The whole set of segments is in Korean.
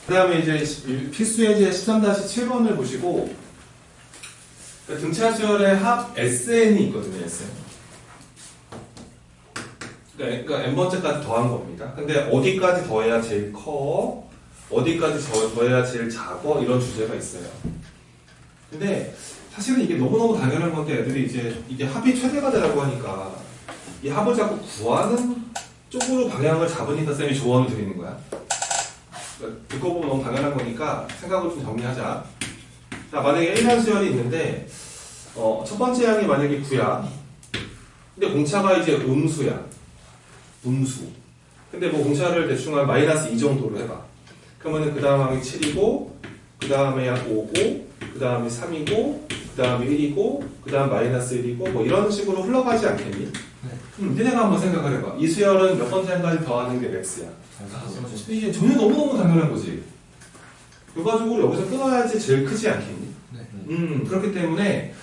그 다음에 이제 필수 예제 13-7번을 보시고, 등차 수열의 합 SN이 있거든요, SN. 그러니까 n번째까지 더한 겁니다. 근데 어디까지 더해야 제일 커? 어디까지 더해야 제일 작어? 이런 주제가 있어요. 근데 사실은 이게 너무너무 당연한 건데 애들이 이제 이게 합이 최대가 되라고 하니까 이 합을 자꾸 구하는 쪽으로 방향을 잡으니까 쌤이 조언을 드리는 거야. 그러니까 듣고 보면 너무 당연한 거니까 생각을 좀 정리하자. 자, 만약에 A라는 수열이 있는데 첫 번째 항이 만약에 9야. 근데 공차가 이제 음수야. 음수. 근데 뭐 공차를 대충 한 -2 정도로 해봐. 그러면은 그 다음 항이 7이고, 그 다음에 약 5고, 그 다음에 3이고, 그 다음에 1이고, 그 다음 -1이고, 뭐 이런 식으로 흘러가지 않겠니? 네. 니네가 한번 생각을 해봐. 이 수열은 몇 번째 항까지 더하는 게 맥스야. 이게 전혀 너무너무 당연한 거지. 결과적으로 여기서 끊어야지 제일 크지 않겠니? 네. 그렇기 때문에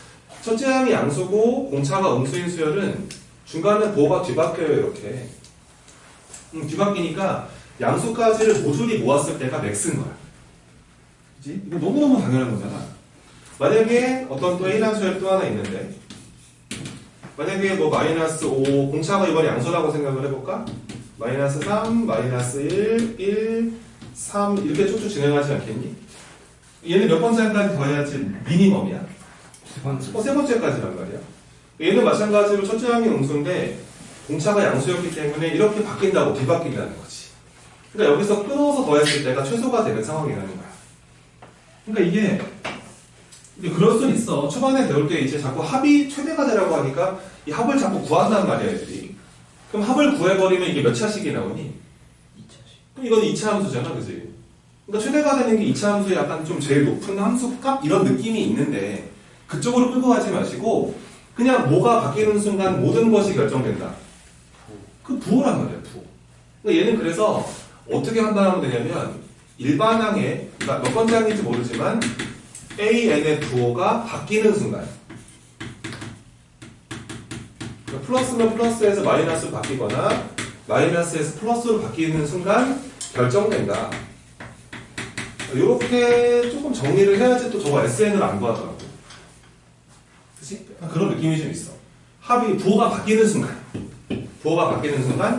첫째 항이 양수고 공차가 음수인 수열은 중간에 부호가 뒤바뀌어요, 이렇게. 뒤바뀌니까 양수까지를 모조리 모았을 때가 맥스인 거야. 그치? 이거 너무너무 당연한 거잖아. 만약에 어떤 또 A라는 수열 또 하나 있는데, 만약에 뭐 -5, 공차가 이번에 양수라고 생각을 해볼까? -3, -1, 1, 3 이렇게 쭉쭉 진행하지 않겠니? 얘는 몇 번째 항까지 더해야지 미니멈이야? 세 번째까지란 말이야. 얘는 마찬가지로 첫째 항이 음수인데 공차가 양수였기 때문에 이렇게 바뀐다고 뒤바뀐다는 거지. 그러니까 여기서 끊어서 더했을 때가 최소가 되는 상황이라는 거야. 그러니까 이게 그럴 수는 있어. 초반에 배울 때 이제 자꾸 합이 최대가 되라고 하니까 이 합을 자꾸 구한단 말이야, 애들이. 그럼 합을 구해버리면 이게 몇 차식이 나오니? 2차식. 그럼 이건 2차 함수잖아, 그지? 그러니까 최대가 되는 게 2차 함수의 약간 좀 제일 높은 함수값? 이런 느낌이 있는데 그쪽으로 끌고 가지 마시고 그냥 뭐가 바뀌는 순간 모든 것이 결정된다. 그 부호란 말이야, 부호. 그러니까 얘는 그래서 어떻게 판단하면 되냐면 일반항에, 그러니까 몇 번째 항인지 모르지만 AN의 부호가 바뀌는 순간, 그러니까 플러스면 플러스에서 마이너스로 바뀌거나 마이너스에서 플러스로 바뀌는 순간 결정된다. 이렇게 조금 정리를 해야지 또 저거 SN을 안 구하더라고. 그치? 그런 느낌이 좀 있어. 합이, 부호가 바뀌는 순간,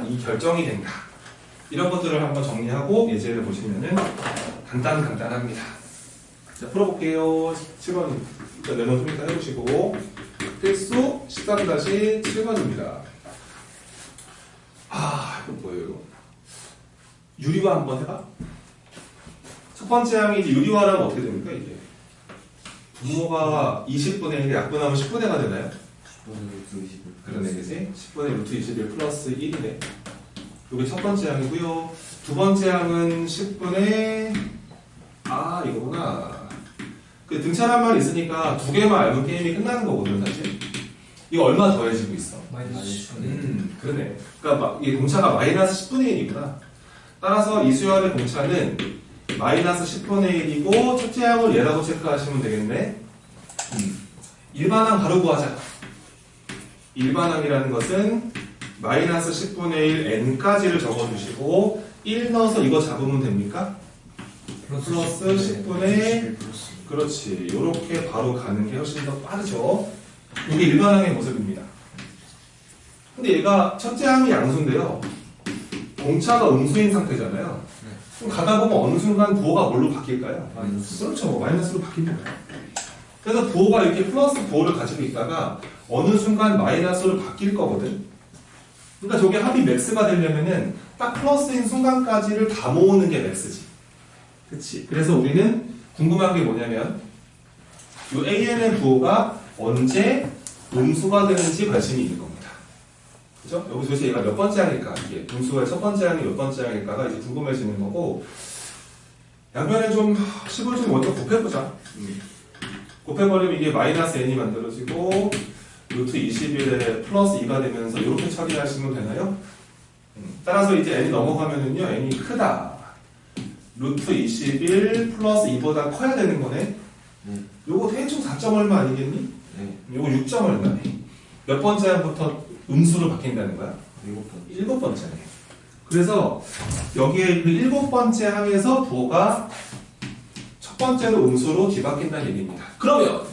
이 결정이 된다. 이런 것들을 한번 정리하고 예제를 보시면은 간단합니다. 자, 풀어볼게요. 7번, 메모 좀 이따 해보시고. 필수 13-7번입니다. 이거 뭐예요, 이거? 유리화 한번 해봐. 첫 번째 항이 이제 유리화라면 어떻게 됩니까, 이게? 분모가 20분의 1에 약분하면 10분의가 되나요? 10분의 루트 21. 그러네, 그지? 10분의 루트 21 플러스 1이네. 이게 첫 번째 항이고요. 두 번째 항은 10분의, 이거구나. 그 등차란 말이 있으니까 두 개만 알면 게임이 끝나는 거거든, 사실. 이거 얼마 더해지고 있어? 마이너스 그러네. 그러니까 이 공차가 -10분의 1이구나. 따라서 이 수열의 공차는 -10분의 1이고 첫째 항을 얘라고 체크하시면 되겠네. 일반항 바로 구하자. 일반항이라는 것은 -10분의 1 n까지를 적어주시고 1 넣어서 이거 잡으면 됩니까? 플러스 10분의 그렇지. 이렇게 바로 가는 게 훨씬 더 빠르죠. 이게 일반항의 모습입니다. 근데 얘가 첫째 항이 양수인데요. 공차가 음수인 상태잖아요. 그럼 가다 보면 어느 순간 부호가 뭘로 바뀔까요? 마이너스. 그렇죠. 마이너스로 바뀌는 거예요. 그래서 부호가 이렇게 플러스 부호를 가지고 있다가 어느 순간 마이너스로 바뀔 거거든. 그러니까 저게 합이 맥스가 되려면은 딱 플러스인 순간까지를 다 모으는 게 맥스지. 그치? 그래서 우리는 궁금한 게 뭐냐면 이 AN의 부호가 언제 음수가 되는지 관심이 있는 겁니다. 그죠? 여기 도대체 얘가 몇 번째 항일까? 이게 음수의 첫 번째 항이 몇 번째 항일까가 이제 궁금해지는 거고, 양면에 좀 식을 좀 먼저 곱해보자. 곱해버리면 이게 -n이 만들어지고 루트 21에 플러스 2가 되면서 이렇게 처리하시면 되나요? 따라서 이제 n이 넘어가면은요, n이 크다. 루트 21 플러스 2보다 커야 되는 거네. 요거 대충 4점 얼마 아니겠니? 요거 6점 얼마네. 몇 번째 항부터 음수로 바뀐다는 거야? 7번째네. 그래서 여기에 그 7번째 항에서 부호가 첫 번째로 음수로 뒤바뀐다는 얘기입니다. 그러면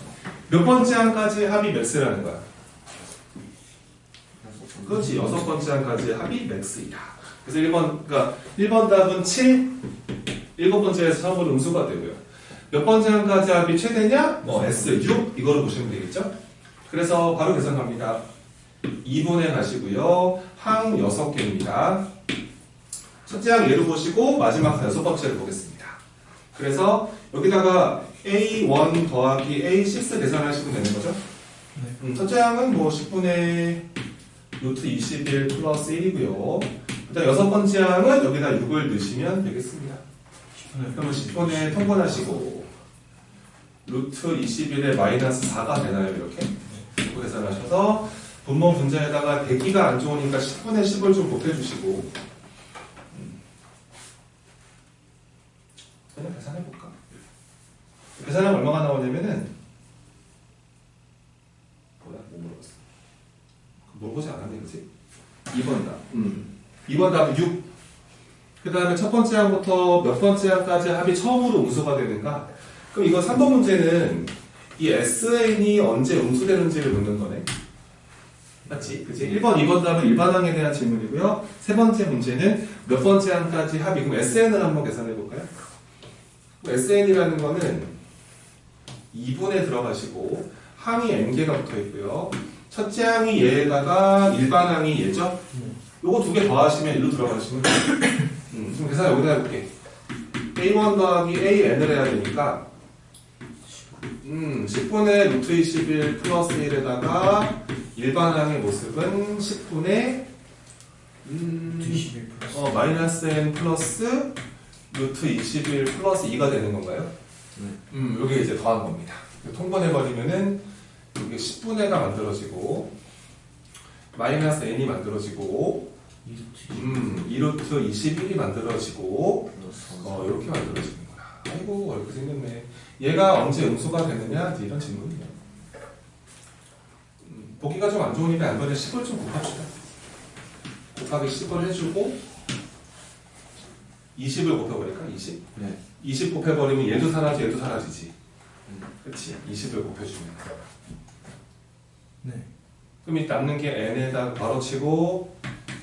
몇 번째 항까지 합이 맥스라는 거야? 그렇지. 6번째 항까지 합이 맥스이다. 그래서 1번 답은 7, 7번째에서 처음으로 음수가 되고요. 몇 번째 항까지 합이 최대냐? S, 6 이거로 보시면 되겠죠? 그래서 바로 계산 갑니다. 2분의 가시고요. 항 6개입니다. 첫째 항 예로 보시고 마지막 6번째를 보겠습니다. 그래서 여기다가 A1 더하기 A6 계산하시면 되는 거죠? 첫째 항은 뭐 10분의 루트 21 플러스 1이고요. 그다음 6번째 항은 여기다 6을 넣으시면 되겠습니다. 그러면 10분의 통분하시고 루트 21에 마이너스 4가 되나요? 이렇게 계산하셔서 분모 분자에다가 대기가 안 좋으니까 10분의 10을 좀 곱해주시고 그냥 계산해볼까? 계산하면 얼마가 나오냐면은 뭐야? 뭐 물어봤어? 물어보지 않았네, 그치? 2번 답. 2번 답은 6. 그 다음에 첫 번째 항부터 몇 번째 항까지 합이 처음으로 음수가 되는가? 그럼 이거 3번 문제는 이 SN이 언제 음수되는지를 묻는 거네. 맞지? 그치? 1번, 2번 답은 일반항에 대한 질문이고요. 세 번째 문제는 몇 번째 항까지 합이. 그럼 SN을 한번 계산해 볼까요? SN이라는 거는 2분에 들어가시고 항이 n개가 붙어 있고요. 첫째 항이 얘에다가 일반항이 얘죠? 요거 두 개 더하시면 일로 들어가시면 돼요. 지금 계산 여기다 해볼게. A1 더하기 AN을 해야 되니까 10분의 루트 21 플러스 1에다가 일반항의 모습은 10분의 마이너스 n 플러스 루트 21 플러스 2가 되는 건가요? 요게 이제 더한 겁니다. 통분해버리면은 이게 10분의가 만들어지고 마이너스 n이 만들어지고 2루트 21이 만들어지고 이렇게 만들어지는구나. 아이고 어렵게 생겼네. 얘가 언제 음수가 되느냐 이런 질문이에요. 보기가 좀 안 좋으니까 이번에 10을 좀 곱합시다. 곱하기 10을 해주고 20을 곱해버릴까? 20? 네. 20 곱해버리면 얘도 사라지 얘도 사라지지. 그치? 20을 곱해주면 네. 그럼 이 남는 게 n에다 바로 치고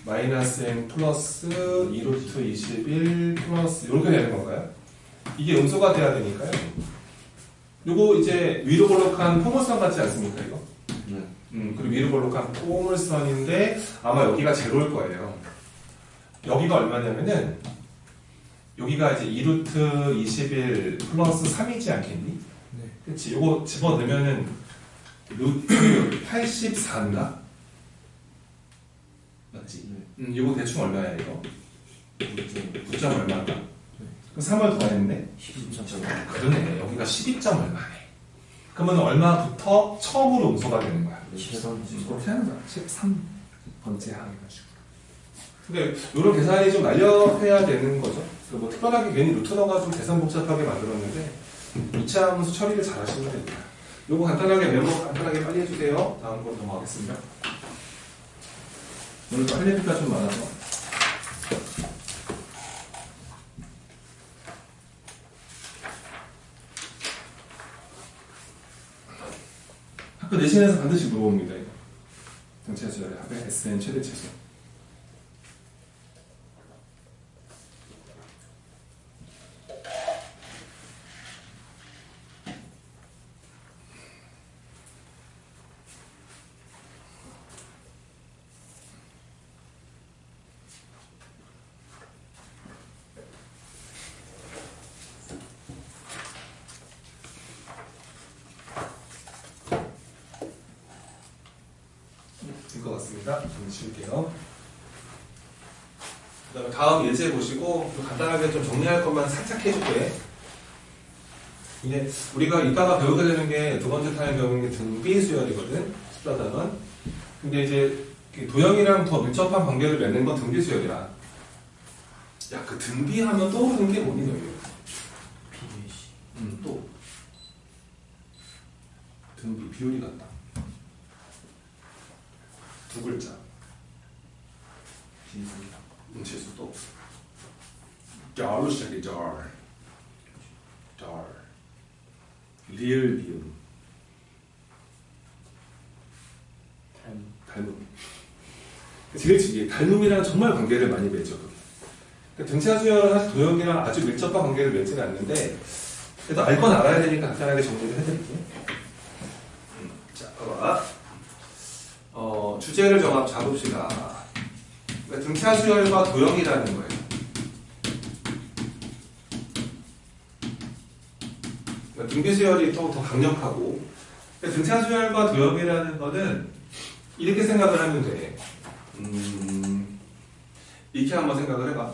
마이너스 n 플러스 2루트 21 플러스 이렇게 되는 건가요? 이게 음수가 돼야 되니까요. 요거 이제 위로 볼록한 포물선 같지 않습니까 이거? 네. 그리고 위로 볼록한 포물선인데 아마 여기가 제로일 거예요. 여기가 얼마냐면은 여기가 이제 2루트 21 플러스 3이지 않겠니? 네. 그치? 요거 집어넣으면은 루트 84인가? 맞지? 요거 대충 얼마야 이거? 9점 얼마인가? 그럼 3을 더했네? 12점. 그러네. 여기가 12점 얼마네. 그러면 얼마부터 처음으로 음수가 되는 거야? 13점. 그렇게 하는 거야. 13번째 항해가지고. 근데 이런 계산이 좀 날려야 되는 거죠. 뭐 특별하게 괜히 루트 넣어가지고 계산 복잡하게 만들었는데 2차 함수 처리를 잘 하시면 됩니다. 요거 간단하게 메모 간단하게 빨리 해주세요. 다음 거 넘어가겠습니다. 오늘 할 얘기가 좀 많아서. 학교 내신에서 반드시 물어봅니다. 이거. 등차수열의 합의 SN 최대차수. 될 것 같습니다. 좀 지울게요. 그다음에 다음 예제 보시고 간단하게 좀 정리할 것만 살짝 해줄게. 이게 우리가 이따가 배우게 되는 게 두 번째 타임 배우는 게 등비 수열이거든. 14단원. 근데 이제 도형이랑 더 밀접한 관계를 맺는 건 등비 수열이야. 야, 그 등비하면 떠오르는 게 뭐니 너희? 또 등비 비율이 같다. 두 글자. 재수. 수도 없어. dar로 시작해. dar. 리을 비음. 닮음. 그치. 닮음이랑 정말 관계를 많이 맺죠. 그게. 등차 수열은 사실 도형이랑 아주 밀접한 관계를 맺지는 않는데 그래도 알 건 알아야 되니까 간단하게 정리를 해드릴게요. 자, 봐봐. 주제를 잡읍시다. 그러니까 등차 수열과 도형이라는 거예요. 그러니까 등비 수열이 더 강력하고 그러니까 등차 수열과 도형이라는 거는 이렇게 생각을 하면 돼. 이렇게 한번 생각을 해봐.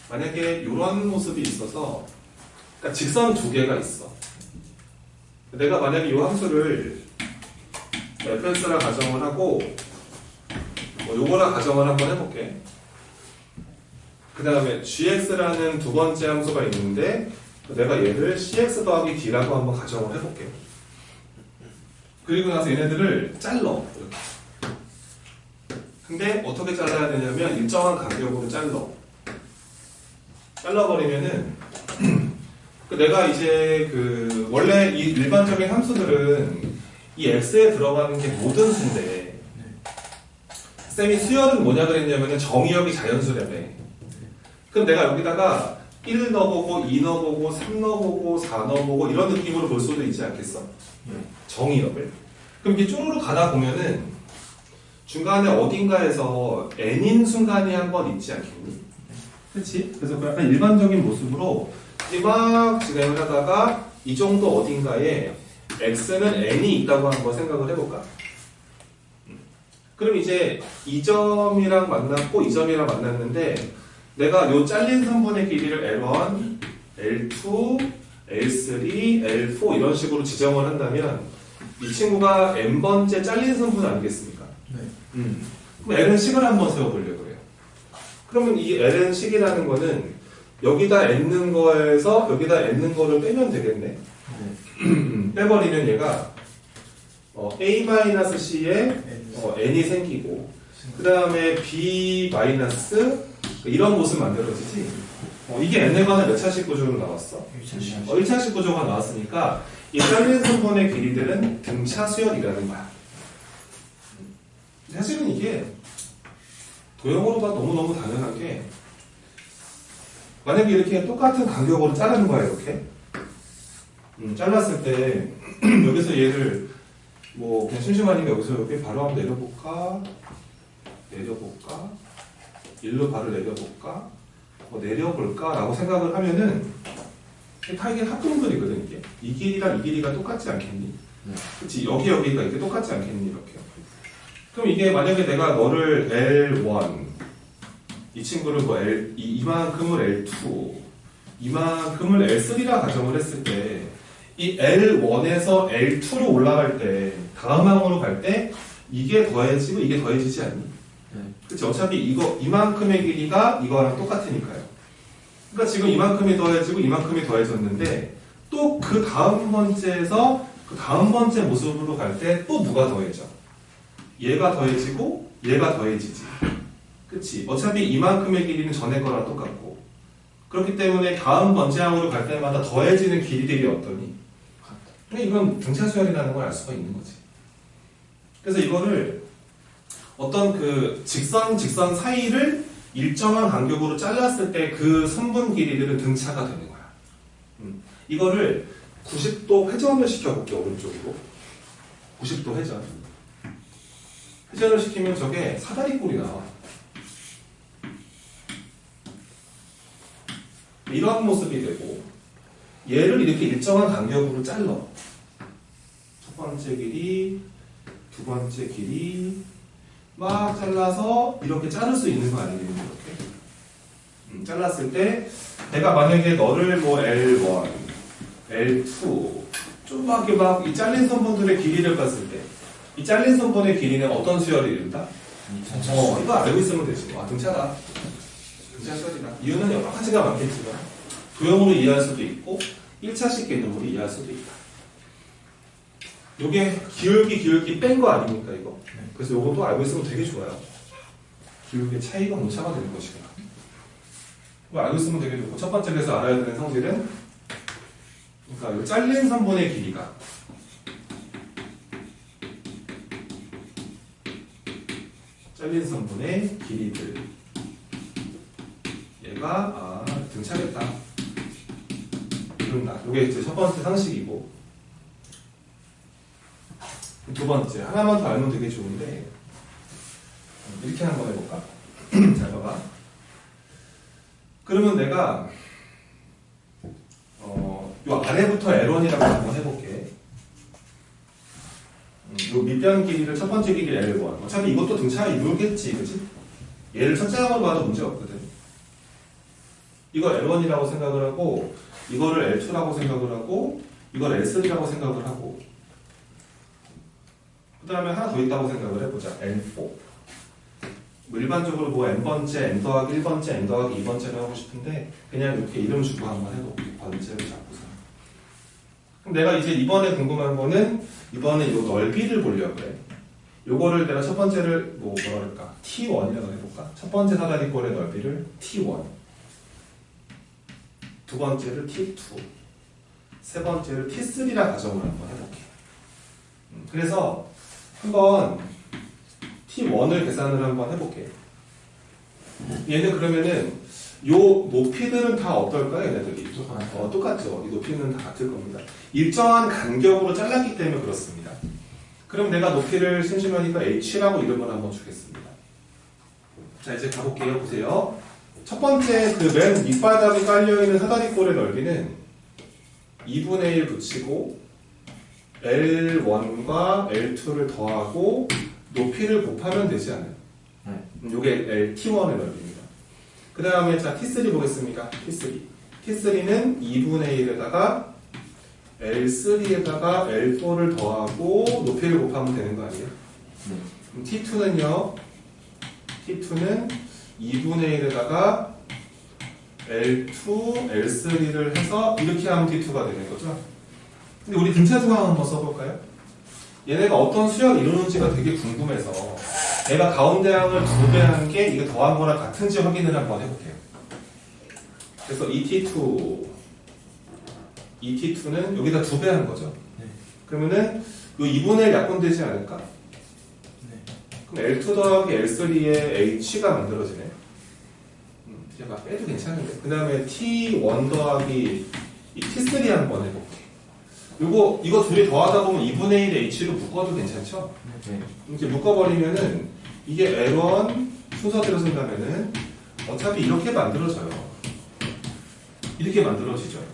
만약에 이런 모습이 있어서 그러니까 직선 두 개가 있어. 내가 만약에 이 함수를 fx라 가정을 하고 요거라 가정을 한번 해볼게. 그 다음에 gx라는 두 번째 함수가 있는데 내가 얘를 cx 더하기 d라고 한번 가정을 해볼게. 그리고 나서 얘네들을 잘라. 이렇게. 근데 어떻게 잘라야 되냐면 일정한 간격으로 잘라버리면은 내가 이제 원래 이 일반적인 함수들은 이 x에 들어가는 게 모든 수인데 쌤이 수열은 뭐냐 그랬냐면은 정의역이 자연수라며. 그럼 내가 여기다가 1 넣어보고 2 넣어보고 3 넣어보고 4 넣어보고 이런 느낌으로 볼 수도 있지 않겠어? 정의역을. 그럼 이게 쪼르르 가다 보면은 중간에 어딘가에서 n인 순간이 한 번 있지 않겠니? 그렇지? 그래서 약간 일반적인 모습으로 막 진행을 하다가 이 정도 어딘가에 x는 n이 있다고 한번 생각을 해볼까? 그럼 이제 이 점이랑 만났고 이 점이랑 만났는데 내가 요 잘린 선분의 길이를 L1, L2, L3, L4 이런 식으로 지정을 한다면 이 친구가 n번째 잘린 선분 아니겠습니까? 네. 그럼 L은 식을 한번 세워보려고 해요. 그러면 이 L은 식이라는 거는 여기다 n는 거에서 여기다 n는 거를 빼면 되겠네. 빼버리면 얘가 A-C에 n이 생기고 그 다음에 B- 이런 모습 만들어지지. 이게 n에 관한 몇 차식 구조로 나왔어? 1차식 구조가 나왔으니까 이 잘린 선분의 길이들은 등차 수열이라는 거야. 사실은 이게 도형으로 봐 너무너무 당연한 게 만약에 이렇게 똑같은 간격으로 자르는 거야 이렇게 잘랐을 때 여기서 얘를 뭐 그냥 심심하니까 여기서 이렇게 바로 한번 내려볼까 일로 바로 내려볼까 내려볼까 라고 생각을 하면은 다 이게 합동들이거든. 이게 이 길이랑 이 길이가 똑같지 않겠니? 그치? 여기가 이렇게 똑같지 않겠니? 이렇게. 그럼 이게 만약에 내가 너를 L1 이 친구를 뭐 이만큼을 L2 이만큼을 L3라 가정을 했을 때 이 L1에서 L2로 올라갈 때 다음 항으로 갈 때 이게 더해지고 이게 더해지지 않니? 그치? 어차피 이만큼의 길이가 이거랑 똑같으니까요. 그러니까 지금 이만큼이 더해지고 이만큼이 더해졌는데 또 그 다음 번째에서 그 다음 번째 모습으로 갈 때 또 누가 더해져? 얘가 더해지고 얘가 더해지지. 그치? 어차피 이만큼의 길이는 전에 거랑 똑같고 그렇기 때문에 다음 번째 항으로 갈 때마다 더해지는 길이들이 어떠니? 근데 이건 등차 수열이라는 걸 알 수가 있는 거지. 그래서 이거를 어떤 직선 사이를 일정한 간격으로 잘랐을 때 그 선분 길이들은 등차가 되는 거야. 이거를 90도 회전을 시켜볼게, 오른쪽으로. 90도 회전. 회전을 시키면 저게 사다리꼴이 나와. 이런 모습이 되고, 얘를 이렇게 일정한 간격으로 잘라. 첫 번째 길이, 두 번째 길이, 막 잘라서 이렇게 자를 수 있는 거 아니겠니? 이렇게. 잘랐을 때, 내가 만약에 너를 뭐 L1, L2, 좀 막 이 잘린 선분들의 길이를 봤을 때, 이 잘린 선분의 길이는 어떤 수열이 이른다? 이거 알고 있으면 되지. 등차다. 등차 수열이다. 이유는 여러 가지가 많겠지만, 도형으로 이해할 수도 있고, 1차식 개념으로 이해할 수도 있다. 요게 기울기 뺀 거 아닙니까 이거? 그래서 요것도 알고 있으면 되게 좋아요. 기울기의 차이가 오차가 되는 것이구나. 이거 알고 있으면 되게 좋고, 첫 번째 그래서 알아야 되는 성질은, 그러니까 요 잘린 선분의 길이가 잘린 선분의 길이들, 얘가 등차겠다. 이런다. 요게 이제 첫 번째 상식이고, 두 번째 하나만 더 알면 되게 좋은데, 이렇게 한번 해볼까? 잘 봐봐. 그러면 내가 요 아래부터 L1이라고 한번 해볼게. 요 밑변 길이를 첫 번째 길이 L1. 어차피 이것도 등차 이루겠지, 그치? 얘를 첫째 항으로 봐도 문제 없거든. 이거 L1이라고 생각을 하고, 이거를 L2라고 생각을 하고, 이걸 L3라고 생각을 하고, 그 다음에 하나 더 있다고 생각을 해보자. L4. 뭐 일반적으로 뭐 n번째, n 더하기 1번째, n 더하기 2번째를 하고 싶은데 그냥 이렇게 이름 주고 한번 해볼게. 번째를 잡고서. 그럼 내가 이제 이번에 궁금한 거는 이번에 요 넓이를 보려고 해. 요거를 내가 첫 번째를 뭐라 그럴까? T1이라고 해볼까? 첫 번째 사다리꼴의 넓이를 T1, 두 번째를 T2, 세 번째를 T3라 가정을 한번 해볼게. 그래서 한번 T1을 계산을 한번 해볼게. 얘는 그러면은 요 높이들은 다 어떨까요? 얘네들이 똑같죠. 이 높이는 다 같을 겁니다. 일정한 간격으로 잘랐기 때문에 그렇습니다. 그럼 내가 높이를 심심하니까 H라고 이름을 한번 주겠습니다. 자, 이제 가볼게요. 보세요. 첫 번째 그 맨 밑바닥에 깔려있는 사다리꼴의 넓이는 2분의 1 붙이고 L1과 L2를 더하고 높이를 곱하면 되지 않아요? 요게 T1의 넓이입니다. 그 다음에 자 T3 보겠습니다. T3. T3는 2분의 1에다가 L3에다가 L4를 더하고 높이를 곱하면 되는 거 아니에요? 그럼 T2는요? T2는 2분의 1에다가 L2, L3를 해서 이렇게 하면 T2가 되는 거죠? 근데 우리 등차 중앙 한번 써볼까요? 얘네가 어떤 수열을 이루는지가 되게 궁금해서 얘가 가운데 항을 2배 한 게 이게 더한 거랑 같은지 확인을 한번 해볼게요. 그래서 ET2는 여기다 2배 한 거죠. 네. 그러면은 요 2분의 1 약분되지 않을까? 네. 그럼 L2 더하기 L3의 H가 만들어지네. 제가 빼도 괜찮은데. 그 다음에 T1 더하기 이 T3 한번 해볼게. 이거 둘이 더하다 보면 2분의 1 H로 묶어도 괜찮죠? 네. 이렇게 묶어버리면은 이게 L1 순서대로 쓴다면은 어차피 이렇게 만들어져요. 이렇게 만들어지죠.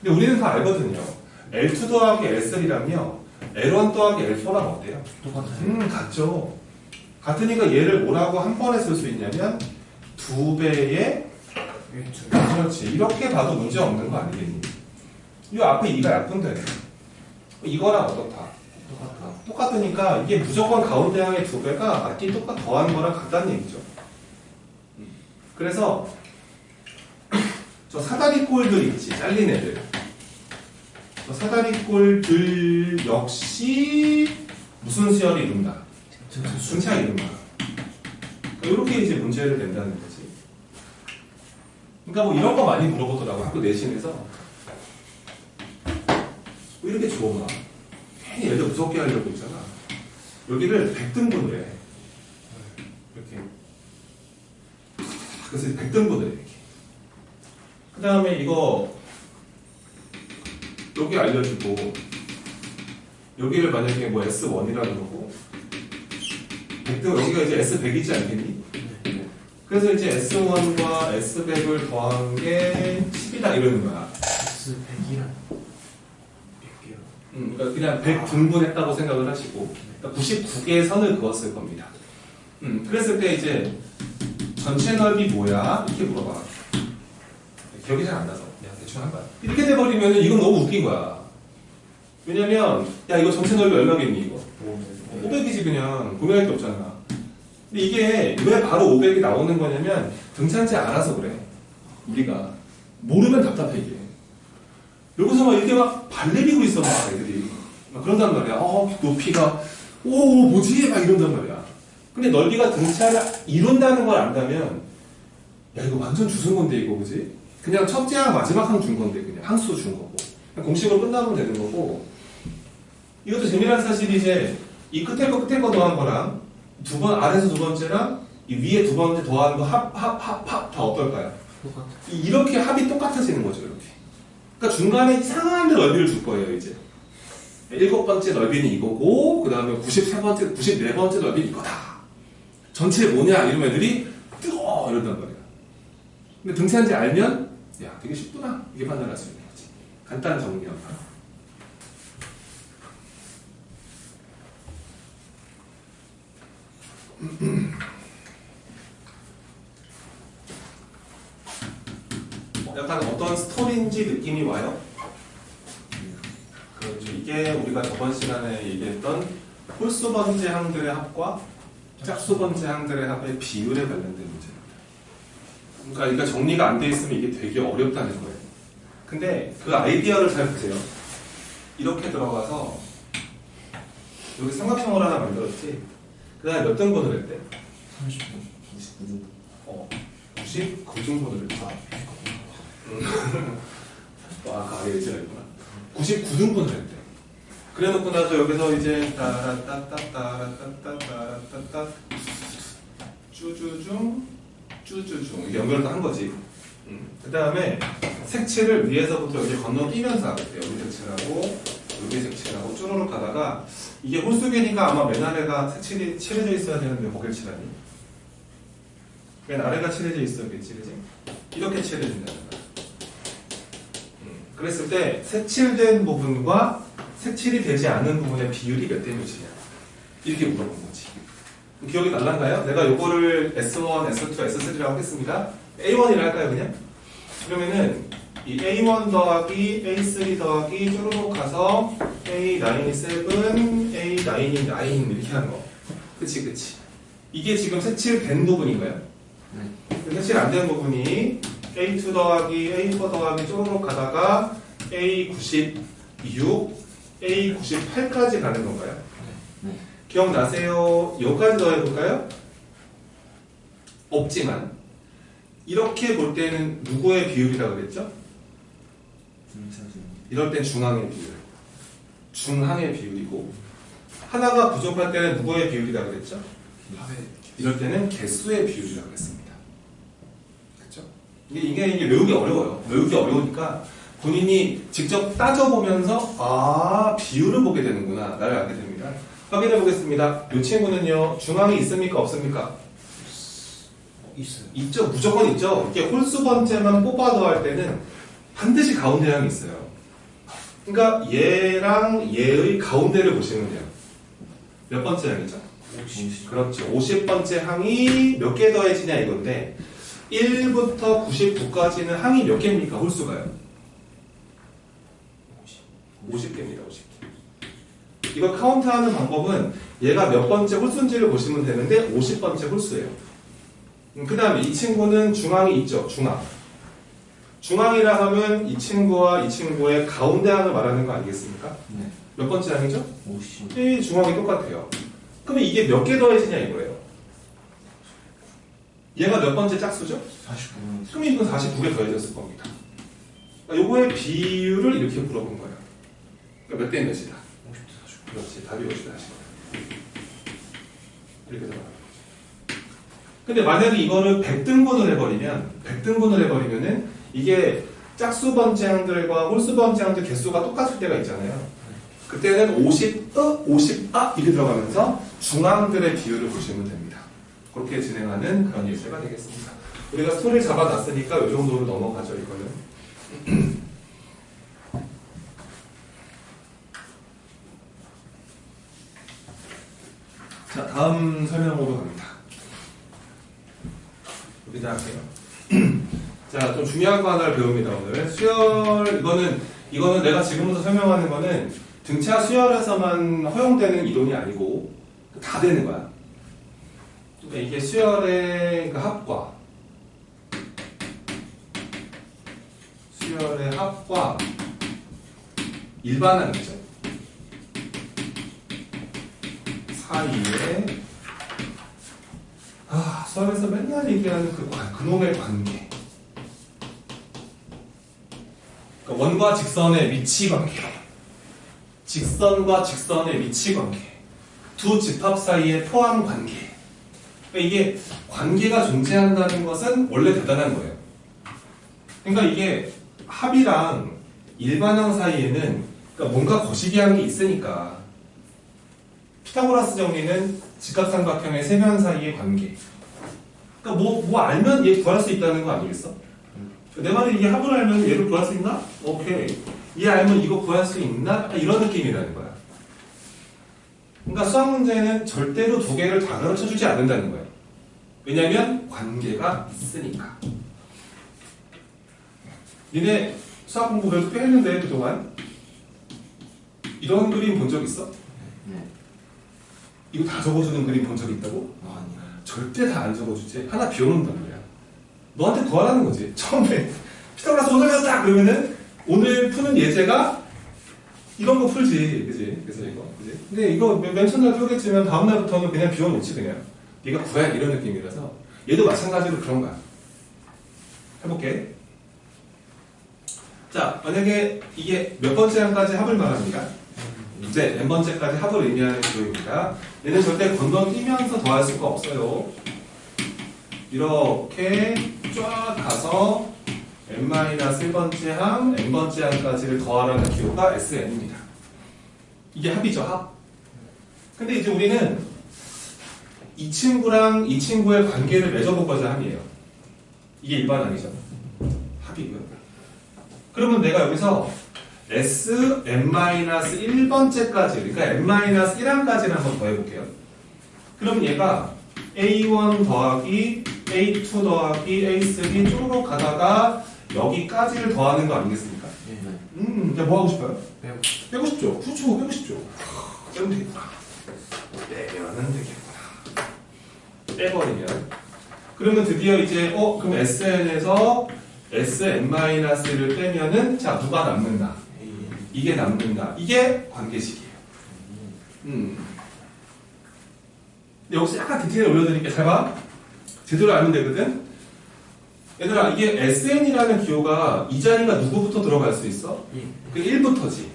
근데 우리는 다 알거든요. L2 더하기 L3랑요, L1 더하기 L4랑 어때요? 똑같아요. 같죠. 같으니까 얘를 뭐라고 한 번에 쓸 수 있냐면 2배의 그렇지. 이렇게 봐도 문제 없는 거 아니겠니? 이 앞에 2가 약분되네. 이거랑 어떻다? 똑같으니까 이게 무조건 가운데 항의 2배가 앞뒤 똑같 더한 거랑 같다는 얘기죠. 그래서 저 사다리꼴들 있지, 잘린 애들. 저 사다리꼴들 역시 무슨 수열이 이룬다? 등차 이룬다. 이렇게 이제 문제를 낸다는 거지. 그러니까 뭐 이런 거 많이 물어보더라고, 학교 내신에서. 왜 이렇게 좋아? 괜히 애들 무섭게 하려고 있잖아. 여기를 100등분을 해. 이렇게. 그래서 100등분을 해, 이렇게. 그 다음에 이거, 여기 알려주고, 여기를 만약에 뭐 S1이라고 그러고, 100등, 여기가 이제 S100이지 않겠니? 그래서 이제 S1과 S100을 더한 게 10이다 이러는 거야. S100이랑 100개요. 그러니까 그냥 100 등분했다고 생각을 하시고, 그러니까 99개의 선을 그었을 겁니다. 그랬을 때 이제 전체 넓이 뭐야? 이렇게 물어봐. 기억이 잘 안 나서 그냥 대충 한 거야. 이렇게 돼버리면 이건 너무 웃긴 거야. 왜냐면 야 이거 전체 넓이 얼마겠니 이거? 500이지 그냥. 고민할 게 없잖아. 근데 이게 왜 바로 500이 나오는 거냐면 등차인지 알아서 그래. 우리가 모르면 답답해 이게. 여기서 막 이렇게 막 발레리고 있어 막 애들이. 막 그런단 말이야. 높이가 오 뭐지? 막 이런단 말이야. 근데 넓이가 등차를 이룬다는 걸 안다면 야 이거 완전 주는 건데 이거 그지? 그냥 첫째 항 마지막 항 준 건데 그냥 항수 준 거고 그냥 공식으로 끝나면 되는 거고 이것도 재미난 사실이 이제 이 끝에 거 더한 거랑 아래에서 두 번째랑 이 위에 두 번째 더하는 거 합 다 어떨까요? 똑같아. 이렇게 합이 똑같아지는 거죠 이렇게. 그러니까 중간에 이상한 넓이를 줄 거예요 이제. 7번째 넓이는 이거고 그 다음에 94번째, 94번째 넓이는 이거다. 전체 뭐냐 이러면 애들이 뜨거 이런단 말이야. 근데 등차인지 알면 야 되게 쉽구나 이게 판단할 수 있는 거지. 간단한 정리한 말. 약간 어떤 스토리인지 느낌이 와요? 그렇죠. 이게 우리가 저번 시간에 얘기했던 홀수 번째 항들의 합과 짝수 번째 항들의 합의 비율에 관련된 문제입니다. 그러니까 정리가 안 돼 있으면 이게 되게 어렵다는 거예요. 근데 그 아이디어를 잘 보세요. 이렇게 들어가서 여기 삼각형을 하나 만들었지. 그 다음에 몇 등분을 했대? 39등. 99등분을 했다. 아까 아래에지가 있구나. 99등분을 했대. 그래 놓고 나서 여기서 이제 따라따따따라따따따라따따 쭈쭈중 이게 연결을 한 거지. 그 다음에 색칠을 위에서부터 여기 건너뛰면서 하겠대. 여기 색칠하고 여기 색칠하고 쭈루룩 가다가 이게 홀수계니까 아마 맨 아래가 색칠이 칠해져 있어야 되는데 거길 칠하니? 맨 아래가 칠해져 있어야겠지, 그지? 이렇게 칠해진다는 거야. 그랬을 때 색칠된 부분과 색칠이 되지 않은 부분의 비율이 몇 대 몇이냐 이렇게 물어본 거지. 기억이 날란가요? 내가 요거를 S1, S2, S3라고 하겠습니다. A1이라 할까요 그냥? 그러면은 이 A1 더하기 A3 더하기 쭈루룩 가서 A9이 7, A9이 9 이렇게 하는 거. 그치. 이게 지금 색칠된 부분인가요? 네. 색칠 안 된 부분이 A2 더하기 A4 더하기 쭈루룩 가다가 A96, A98까지 가는 건가요? 네. 기억나세요? 여기까지 더해볼까요? 없지만 이렇게 볼 때는 누구의 비율이라고 그랬죠? 이럴 땐 중항의 비율. 중항의 비율이고 하나가 부족할 때는 누구의 비율이라고 그랬죠? 이럴 때는 개수의 비율이라고 했습니다. 그렇죠? 이게 외우기 어려워요. 외우기 어려우니까 본인이 직접 따져보면서 비율을 보게 되는구나 나를 알게 됩니다. 확인해 보겠습니다. 이 친구는요 중앙이 있습니까 없습니까? 있어요. 있죠. 무조건 있죠. 이렇게 홀수 번째만 뽑아 더할 때는 반드시 가운데 항이 있어요. 그러니까 얘랑 얘의 가운데를 보시면 돼요. 몇 번째 항이죠? 50. 그렇죠. 50번째 항이 몇 개 더해지냐 이건데 1부터 99까지는 항이 몇 개입니까? 홀수가요? 50개입니다. 50개. 이거 카운트하는 방법은 얘가 몇 번째 홀수인지를 보시면 되는데 50번째 홀수예요. 그 다음에 이 친구는 중항이 있죠. 중항이라 하면 이 친구와 이 친구의 가운데 항을 말하는 거 아니겠습니까? 네. 몇 번째 항이죠? 50. 이 중항이 똑같아요. 그러면 이게 몇 개 더해지냐 이거예요. 얘가 몇 번째 짝수죠? 49등. 그럼 이건 49개 더해졌을 겁니다. 그러니까 요거의 비율을 이렇게 물어본 거예요. 그러니까 몇 대 몇이다? 50대 49. 그렇지. 답이 50대 49. 이렇게 들어가요. 근데 만약에 이거를 100등분을 해버리면은 이게 짝수 번째 항들과 홀수 번째 항들 개수가 똑같을 때가 있잖아요. 그때는 50, 50, 이렇게 들어가면서 중항들의 비율을 보시면 됩니다. 그렇게 진행하는 그런 예제가 되겠습니다. 우리가 스토리를 잡아놨으니까 이 정도로 넘어가죠, 이거는. 자, 다음 설명으로 갑니다. 여기다 할게요. 자, 좀 중요한 거 하나를 배웁니다, 오늘. 수열, 이거는 내가 지금부터 설명하는 거는 등차 수열에서만 허용되는 이론이 아니고 다 되는 거야. 그러니까 이게 수열의 수열의 합과 일반항이죠. 사이에 수학에서 맨날 얘기하는 그놈의 관계. 그러니까 원과 직선의 위치 관계, 직선과 직선의 위치 관계, 두 집합 사이의 포함 관계. 그러니까 이게 관계가 존재한다는 것은 원래 대단한 거예요. 그러니까 이게 합이랑 일반항 사이에는 그러니까 뭔가 거시기한 게 있으니까 피타고라스 정리는 직각삼각형의 세면 사이의 관계. 그러니까 뭐 알면 얘 구할 수 있다는 거 아니겠어? 내 말은 이게 합을 알면 얘를 구할 수 있나? 오케이. 얘 알면 이거 구할 수 있나? 이런 느낌이라는 거야. 그러니까 수학 문제는 절대로 두 개를 다 가르쳐 주지 않는다는 거예요. 왜냐면 관계가 있으니까. 니네 수학 공부 그래도 꽤 했는데 그동안 이런 그림 본 적 있어? 네. 이거 다 적어주는 그림 본 적 있다고? 아니요. 절대 다 안 적어주지. 하나 비워놓는단 말이야. 너한테 구하라는 거지. 처음에 피타고라스 오늘 배웠다 그러면은 오늘 푸는 예제가 이런 거 풀지, 그지? 그래서 이거, 그지? 근데 이거 맨 첫날 풀겠지만 다음 날부터는 그냥 비워놓지 그냥. 네가 구해야 이런 느낌이라서 얘도 마찬가지로 그런 거야. 해볼게. 자, 만약에 이게 몇 번째 항까지 합을 말합니다. 이제 n 번째까지 합을 의미하는 구조입니다. 얘는 절대 건너뛰면서 더할 수가 없어요. 이렇게 쫙 가서 n-1번째 항, n번째 항까지를 더하라는 기호가 SN입니다. 이게 합이죠, 합. 근데 이제 우리는 이 친구랑 이 친구의 관계를 맺어보고자 합이에요. 이게 일반항이죠. 합이고요. 그러면 내가 여기서 Sn-1번째까지, 그러니까 n-1항까지를 한번 더해볼게요. 그럼 얘가 A1 더하기 A2 더하기 A3 쪼르륵 가다가 여기까지를 더하는 거 아니겠습니까? 네. 이제 뭐 하고 싶어요? 빼고 싶죠? 그렇죠, 빼고 싶죠. 빼면 되겠구나. 빼면 되겠구나. 빼버리면. 그러면 드디어 이제, 그럼 SN에서 Sn-를 빼면은, 자, 누가 남는다? 이게 남는다. 이게 관계식이에요. 근데 여기서 약간 디테일 올려드릴게. 잘 봐. 제대로 알면 되거든? 얘들아, 이게 SN이라는 기호가 이 자리가 누구부터 들어갈 수 있어? 그 1부터지.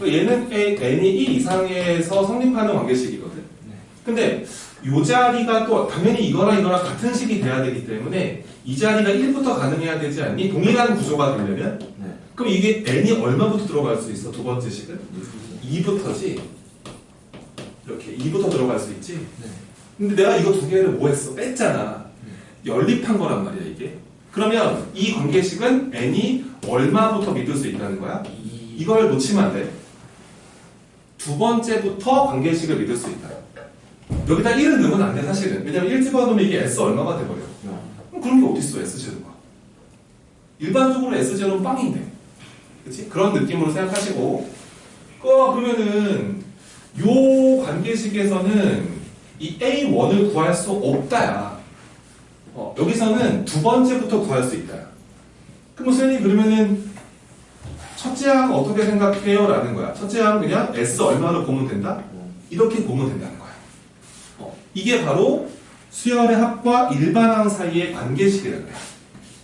얘는 n이 1 이상에서 성립하는 관계식이거든. 근데 이 자리가 또 당연히 이거랑 같은 식이 돼야 되기 때문에 이 자리가 1부터 가능해야 되지 않니? 동일한 구조가 되려면? 네. 그럼 이게 n이 얼마부터 들어갈 수 있어? 두 번째 식은? 2부터지. 이렇게 2부터 들어갈 수 있지? 네. 근데 내가 이거 두 개를 뭐 했어? 뺐잖아. 연립한 거란 말이야, 이게. 그러면 이 관계식은 n이 얼마부터 믿을 수 있다는 거야? 이걸 놓치면 안 돼. 두 번째부터 관계식을 믿을 수 있다. 여기다 1을 넣으면 안 돼, 사실은. 왜냐면 1 집어넣으면 이게 S 얼마가 돼버려. 그럼 그런 게 어딨어, S0가. 일반적으로 S0는 빵인데. 그치? 그런 느낌으로 생각하시고. 그러면은, 요 관계식에서는 이 A1을 구할 수 없다야. 여기서는 두 번째부터 구할 수 있다. 그럼 선생님 그러면은 첫째 항 어떻게 생각해요? 라는 거야. 첫째 항 그냥 S 얼마로 보면 된다? 이렇게 보면 된다는 거야. 이게 바로 수열의 합과 일반항 사이의 관계식이라는 거야.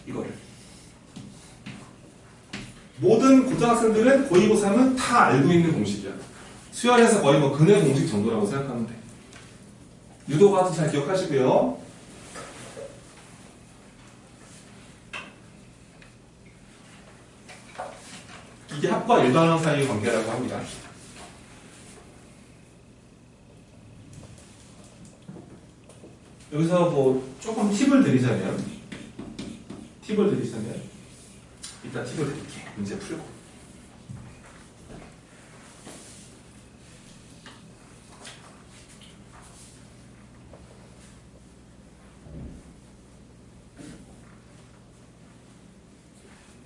이거를. 모든 고등학생들은 고2, 고3은 다 알고 있는 공식이야. 수열에서 거의 뭐 근해 공식 정도라고 생각하면 돼. 유도과도 잘 기억하시고요. 이게 합과 일반항 사이의 관계라고 합니다. 여기서 뭐 조금 팁을 드리자면 이따 팁을 드릴게. 문제 풀고.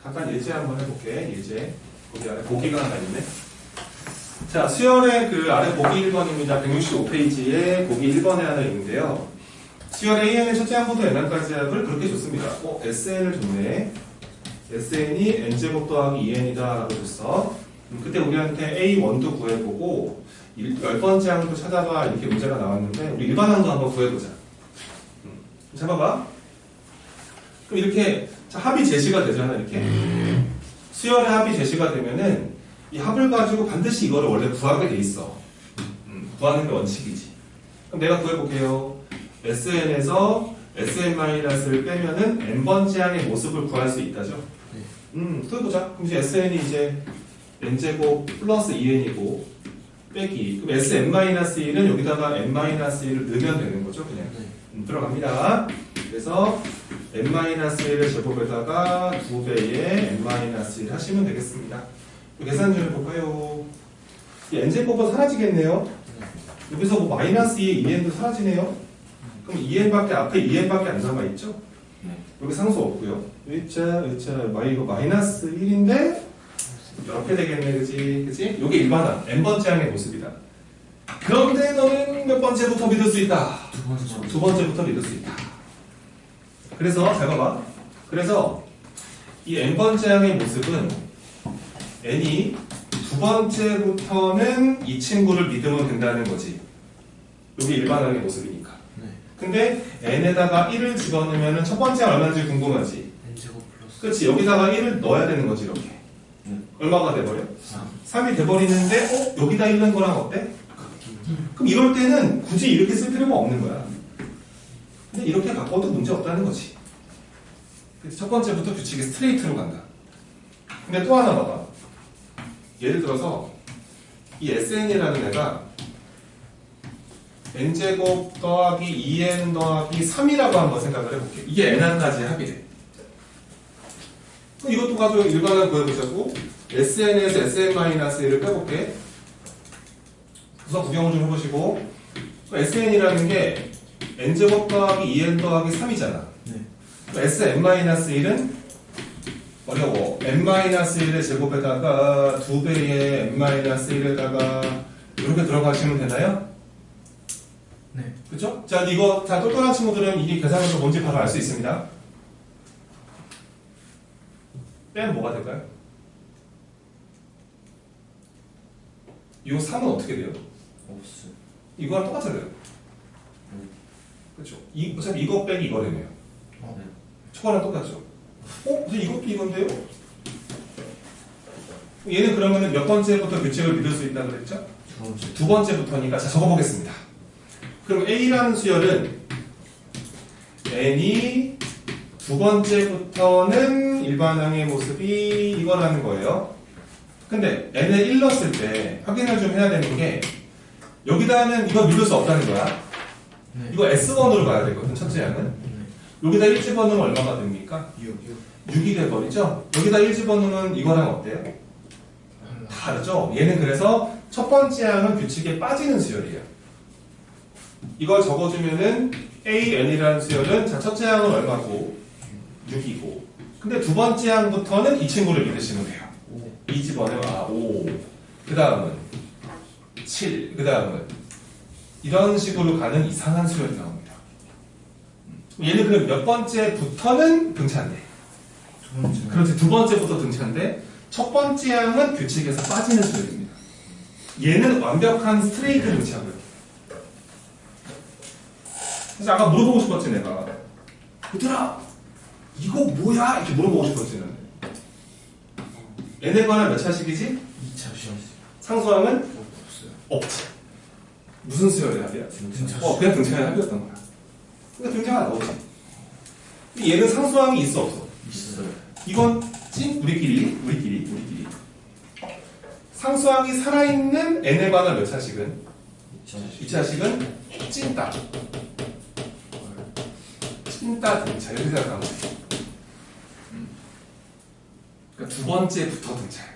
잠깐 예제 한번 해볼게. 예제. 거기 아래 보기가 하나 있네. 자, 수열의 그 아래 보기 1번입니다. 165페이지에 보기 1번에 하나 있는데요. 수열의 AN의 첫째 항부터 n항까지 합을 그렇게 줬습니다. SN을 줬네. SN이 n제곱 더하기 2n이다 라고 줬어. 그때 우리한테 A1도 구해보고 10번째 항도 찾아봐 이렇게 문제가 나왔는데 우리 일반항도 한번 구해보자. 잡아봐. 그럼 이렇게 자, 합이 제시가 되잖아 이렇게. 수열의 합이 제시가 되면은 이 합을 가지고 반드시 이거를 원래 구하게 돼 있어. 구하는 게 원칙이지. 그럼 내가 구해볼게요. SN에서 SN-를 빼면은 n번째 항의 모습을 구할 수 있다죠. 구해보자. 그럼 이제 SN이 이제 n제곱 플러스 2n이고 빼기. 그럼 Sn-1은 여기다가 n-1을 넣으면 되는 거죠, 그냥. 들어갑니다. 그래서 n-1을 제곱에다가 2배의 n-1 하시면 되겠습니다. 계산 좀 해볼까요? 이 n제곱은 사라지겠네요. 여기서 뭐 마이너스 2의 2n도 사라지네요. 그럼 2n밖에 앞에 2n밖에 안 남아있죠? 여기 상수 없고요. 이거 마이너스 1인데 이렇게 되겠네, 그치? 요게 일반항 n번째 항의 모습이다. 그런데 너는 몇 번째부터 믿을 수 있다? 두 번째부터 믿을 수 있다. 그래서 잘 봐봐. 그래서 이 n번째 항의 모습은 n이 두 번째부터는 이 친구를 믿으면 된다는 거지. 요게 일반항의 모습이니까. 근데 n에다가 1을 집어넣으면 첫 번째 얼마인지 궁금하지? n제곱 플러스. 그렇지. 여기다가 1을 넣어야 되는 거지 이렇게. 얼마가 돼버려? 3이 돼버리는데 여기다 1 넣은 거랑 어때? 그럼 이럴 때는 굳이 이렇게 쓸 필요가 없는 거야. 근데 이렇게 바꿔도 문제 없다는 거지. 그래서 첫 번째부터 규칙이 스트레이트로 간다. 근데 또 하나 봐봐. 예를 들어서 이 SN이라는 애가 n제곱 더하기 2n 더하기 3이라고 한번 생각을 해볼게. 이게 n항까지의 합이래. 그럼 이것도 가지고 일반항 구해보자고. SN에서 SN-1을 빼볼게. 우선 구경을 좀 해보시고. SN이라는 게 n제곱 더하기 2n 더하기 3이잖아. SN-1은 어려워. n-1의 제곱에다가 2배의 n-1에다가 이렇게 들어가시면 되나요? 네. 그쵸? 자, 이거 다 똑똑한 친구들은 이게 계산해서 뭔지 바로 알 수 있습니다. 빼면 뭐가 될까요? 이 3은 어떻게 돼요? 없어요. 이거랑 똑같잖아요. 그쵸? 어차피 이거 빼기 이거래네요. 네. 저거랑 똑같죠? 근데 이것도 이건데요? 얘는 그러면 몇 번째부터 규칙을 믿을 수 있다고 그랬죠? 두 번째부터니까 자 적어보겠습니다. 그럼 A라는 수열은 n이 두 번째부터는 일반항의 모습이 이거라는 거예요. 근데 n에 1 넣었을 때 확인을 좀 해야 되는 게 여기다는 이거 믿을 수 없다는 거야. 네. 이거 S1으로 가야 되거든, 첫째 항은. 여기다 1 집어넣으면 얼마가 됩니까? 6이 돼버리죠? 여기다 1 집어넣으면 이거랑 어때요? 다르죠? 얘는 그래서 첫 번째 항은 규칙에 빠지는 수열이에요. 이걸 적어주면은 AN이라는 수열은 자, 첫째 항은 얼마고? 6이고. 근데 두 번째 항부터는 이 친구를 믿으시면 돼요. 2 집어넣으면 5. 그 다음은 7. 그 다음은 이런 식으로 가는 이상한 수열이 나옵니다. 얘는 그럼 몇 번째부터는 등차인데. 두 번째. 그렇지, 두 번째부터 등차인데 첫 번째 항은 규칙에서 빠지는 수열입니다. 얘는 완벽한 스트레이트 등차고요. 그래서 아까 물어보고 싶었지 내가. 얘들아 이거 뭐야? 이렇게 물어보고 싶었지 나는. n에 관한 몇 차식이지? 2차 시험. 상수항은? 없어요. 없지. 무슨 수열의 합이야? 등차. 그냥 등차의 합이었던 거야. 그러니까 등차가 나오지. 근데 얘는 상수항이 있어 없어? 있어요. 이건 찐 우리끼리 상수항이 살아있는 n에 관한 몇 차식은? 2차식은 찐따 등차 이렇게 생각하면 돼. 그러니까 두 번째부터 등차예요.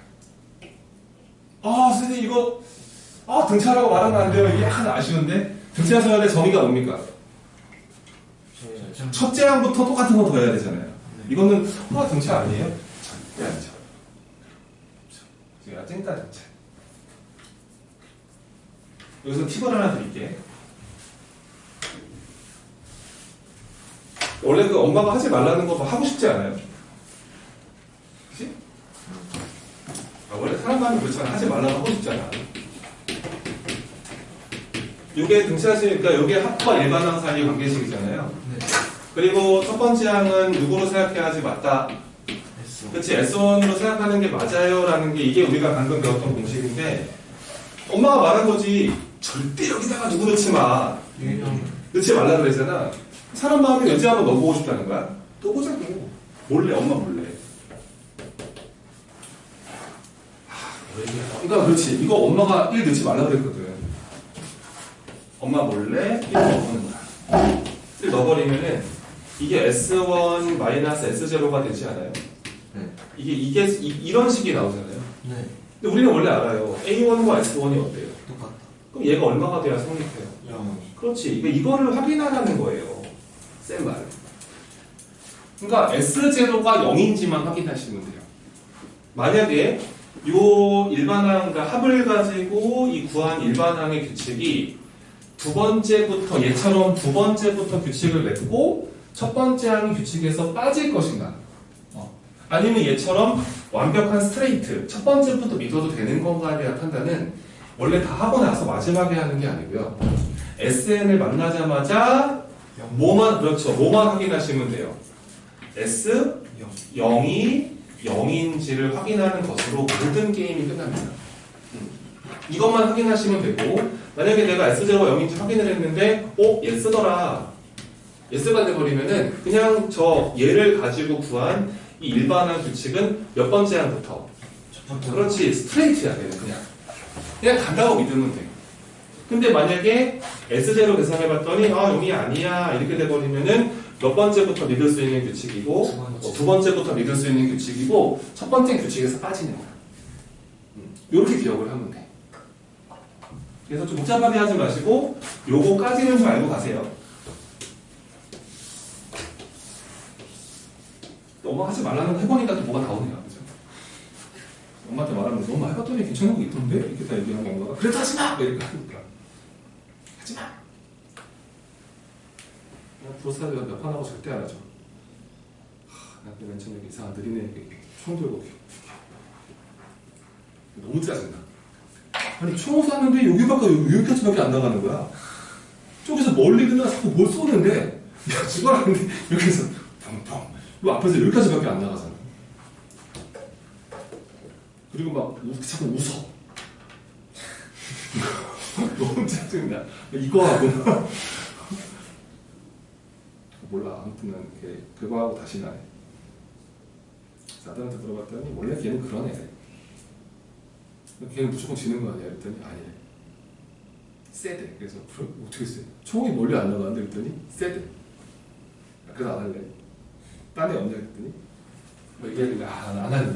선생님 이거 등차라고 말하면 안 돼요. 이게 약간 아쉬운데 등차 수열의 정의가 뭡니까? 첫째 항부터 똑같은 거 더 해야 되잖아요. 이거는 등차 아니에요? 절대 아니죠. 제가 찐따 등차. 여기서 팁을 하나 드릴게. 원래 그 엄마가 하지 말라는 거 하고 싶지 않아요? 그치? 원래 사람 마음이 그렇잖아. 하지 말라고 하고 싶잖아. 요게 등차수니까 요게 합과 일반항 사이의 관계식이잖아요. 네. 그리고 첫 번째 항은 누구로 생각해야지 맞다. S. 그치, S1으로 생각하는 게 맞아요 라는 게 이게 우리가 방금 배웠던 공식인데 엄마가 말한 거지. 절대 여기다가 누구 넣지 마. 유형. 넣지 말라 그랬잖아. 사람 마음에 여지 한번 넣어보고 싶다는 거야? 또 보자고. 몰래, 엄마 몰래. 그러니까 그렇지. 이거 엄마가 1 넣지 말라 그랬거든. 엄마 몰래 1 넣어보는 거야. 1 넣어버리면은 이게 S1 S0가 되지 않아요? 네. 이게 이런 식이 나오잖아요. 네. 근데 우리는 원래 알아요. A1과 S1이 어때요? 똑같다. 그럼 얘가 얼마가 돼야 성립해요? 0. 그렇지. 이거를 확인하라는 거예요. 센 말. 그러니까 S0가 0인지만 확인하시면 돼요. 만약에 요 일반항, 그러니까 합을 가지고 이 구한 일반항의 규칙이 두 번째부터 얘처럼 두 번째부터 규칙을 맺고 첫 번째 항의 규칙에서 빠질 것인가? 아니면 얘처럼 완벽한 스트레이트 첫 번째부터 믿어도 되는 건가에 대한 판단은 원래 다 하고 나서 마지막에 하는 게 아니고요. SN을 만나자마자 뭐만 그렇죠. 뭐만 확인하시면 돼요. S 0이 0인지를 확인하는 것으로 모든 게임이 끝납니다. 이것만 확인하시면 되고 만약에 내가 S제로가 0인지 확인을 했는데 얘쓰더라. 얘쓰가 돼버리면은 그냥 저 얘를 가지고 구한 이 일반항 규칙은 몇 번째 항부터 첫 번째. 그렇지 스트레이트야 얘는 그냥 간다고 믿으면 돼. 근데 만약에 S0 계산해봤더니 0이 아니야 이렇게 돼버리면은 몇 번째부터 믿을 수 있는 규칙이고 두 번째부터 믿을 수 있는 규칙이고 첫 번째 규칙에서 빠지는 거야. 이렇게 기억을 하면 돼. 그래서 좀 복잡하게 하지 마시고 요거까지는 좀 알고 가세요. 또 엄마 하지 말라는 거 해보니까 또 뭐가 나오네요. 그죠? 엄마한테 말하면서 엄마 해봤더니 괜찮은 거 있던데? 이렇게 다 얘기하는 건가? 그래도 하지 마! 이렇게 하니까 하지 마! 부사들 몇 판 하고 절대 안 하죠. 나 맨 처음에 이상한 느리네 총 들고 너무 짜증나. 아니 총 쐈는데 여기까지밖에 안 나가는 거야. 저기서 멀리 그냥 자꾸 뭘 쏘는데 야 죽어라는데 이렇게 해서 펑펑 이 앞에서 여기까지밖에 안 나가잖아. 그리고 막 자꾸 웃어. 너무 짜증나. 이거 하고 몰라. 아무튼 이렇게 그거 하고 다시 나네. 아들한테 물어봤더니 원래 걔는 그런 애래. 걔는 무조건 지는 거 아니야? 그랬더니 아니래. 세대. 그래서 어떻게 세? 총이 멀리 안 나가는데 그랬더니 세대. 그래서 안 할래. 딴 애 없냐 그랬더니 뭐 얘기하길래 안 할래.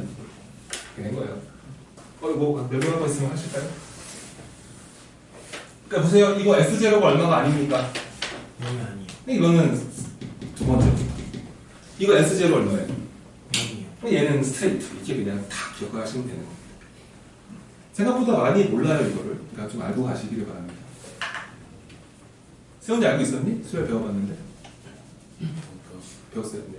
그런 거예요. 뭐 몇명 거 있으면 하실까요? 그러니까 보세요. 이거 S0가 얼마가 아닙니까? 0이 아니에요. 이거는 두 번째. 이거 S0 얼마예요? 0이요. 얘는 스트레이트. 이렇게 그냥 다 기억하시면 되는 겁니다. 생각보다 많이 몰라요, 이거를. 그러니까 좀 알고 가시기를 바랍니다. 세훈이 알고 있었니? 수열 배워봤는데? 배웠어요, 네.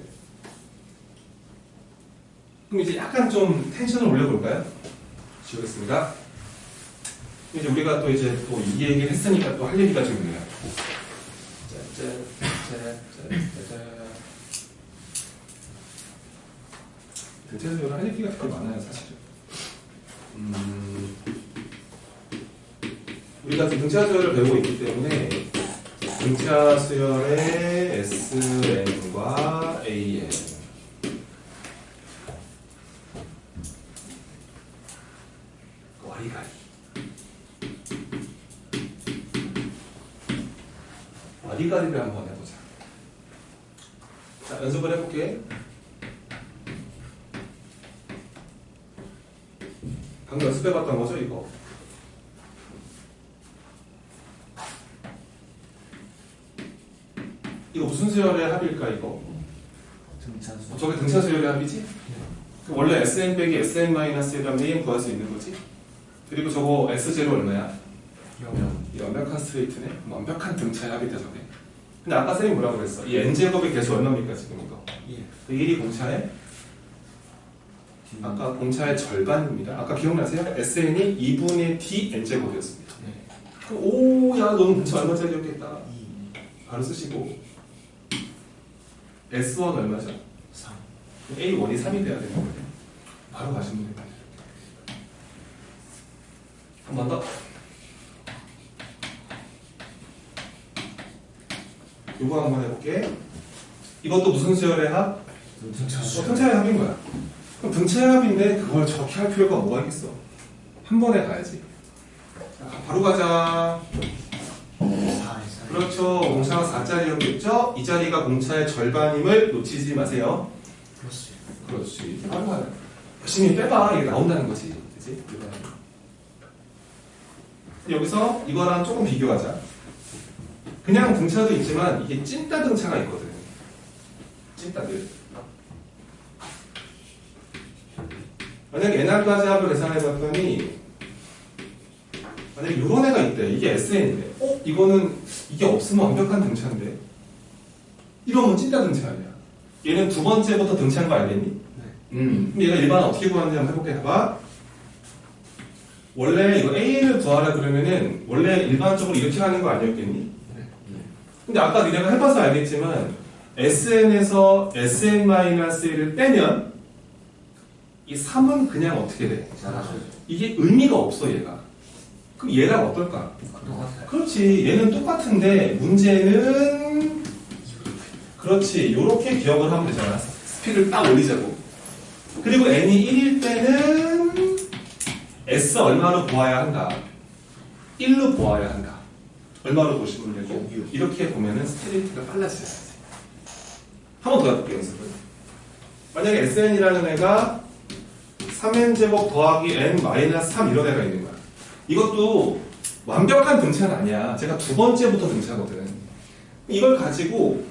그럼 이제 약간 좀 텐션을 올려볼까요? 지우겠습니다. 이제 우리가 또 이제 또 이 얘기를 했으니까 또 할 얘기가 좀 있네요. 대체적으로 할 얘기가 되게 많아요, 사실은. 우리가 지금 등차 수열을 배우고 있기 때문에 등차 수열의 SN과 AN 와리가리 와리가리를 한번 해보자. 자, 연습을 해볼게. 방금 연습해봤던 거죠, 이거? 이거 무슨 수열의 합일까, 이거? 등차수. 저게 등차 수열의 합이지? 그럼 원래 SN 빼기 SN-1이라면 AN 구할 수 있는 거지? 그리고 저거 S0 얼마야? 0. 이 완벽한 스트레이트네? 완벽한 등차의 합이다, 저게. 근데 아까 쌤이 뭐라고 그랬어? 이 N제곱의 개수 얼마입니까, 지금 이거? 1이 공차에? 아까 공차의 절반입니다. 아까 기억나세요? SN이 2분의 D N제곱이었습니다. 네. 그럼 오야 너는 등차 얼마짜리였겠다. 2, 바로 쓰시고 S1 얼마죠? 3. A1이 3이 돼야 되는 거예요. 바로 가시면 됩니다. 한 번 더. 요거 한번 해볼게. 이것도 무슨 수열의 합? 등차의 합인 거야. 그럼 등차의 합인데 그걸 저렇게 할 필요가 뭐가 있겠어? 한 번에 가야지. 자, 바로 가자. 4. 그렇죠. 공차가 4짜리였겠죠? 이 자리가 공차의 절반임을 놓치지 마세요. 플러스. 그렇지. 바로 가요. 열심히 빼봐. 이게 나온다는 거지. 그치? 여기서 이거랑 조금 비교하자. 그냥 등차도 있지만 이게 찐따 등차가 있거든. 찐따들. 만약에 NR까지 합을 계산해봤더니 만약에 이런 애가 있대. 이게 SN인데 이거는 이게 없으면 완벽한 등차인데 이러면 찐따 등차 아니야. 얘는 두 번째부터 등차인 거 알겠니? 네. 그럼 얘가 일반 어떻게 구하는지 한번 해볼게. 봐봐. 원래 이거 A를 구하라 그러면은 원래 일반적으로 이렇게 하는 거 아니었겠니? 네. 근데 아까 니네가 해봐서 알겠지만 SN에서 SN-1을 빼면 이 3은 그냥 어떻게 돼? 사라져요. 이게 의미가 없어 얘가. 그럼 얘랑 어떨까? 똑같아요. 그렇지. 얘는 똑같은데 문제는 그렇지. 요렇게 기억을 하면 되잖아. 스피드를 딱 올리자고. 그리고 n이 1일 때는 s 얼마로 보아야 한다? 1로 보아야 한다. 얼마로 보시면 되고 이렇게 보면은 스피드가 빨라지잖아. 한 번 더 해볼게요. 만약에 SN이라는 애가 3n제곱 더하기 n-3 이런 애가 있는 거야. 이것도 완벽한 등차는 아니야. 제가 두 번째부터 등차거든. 이걸 가지고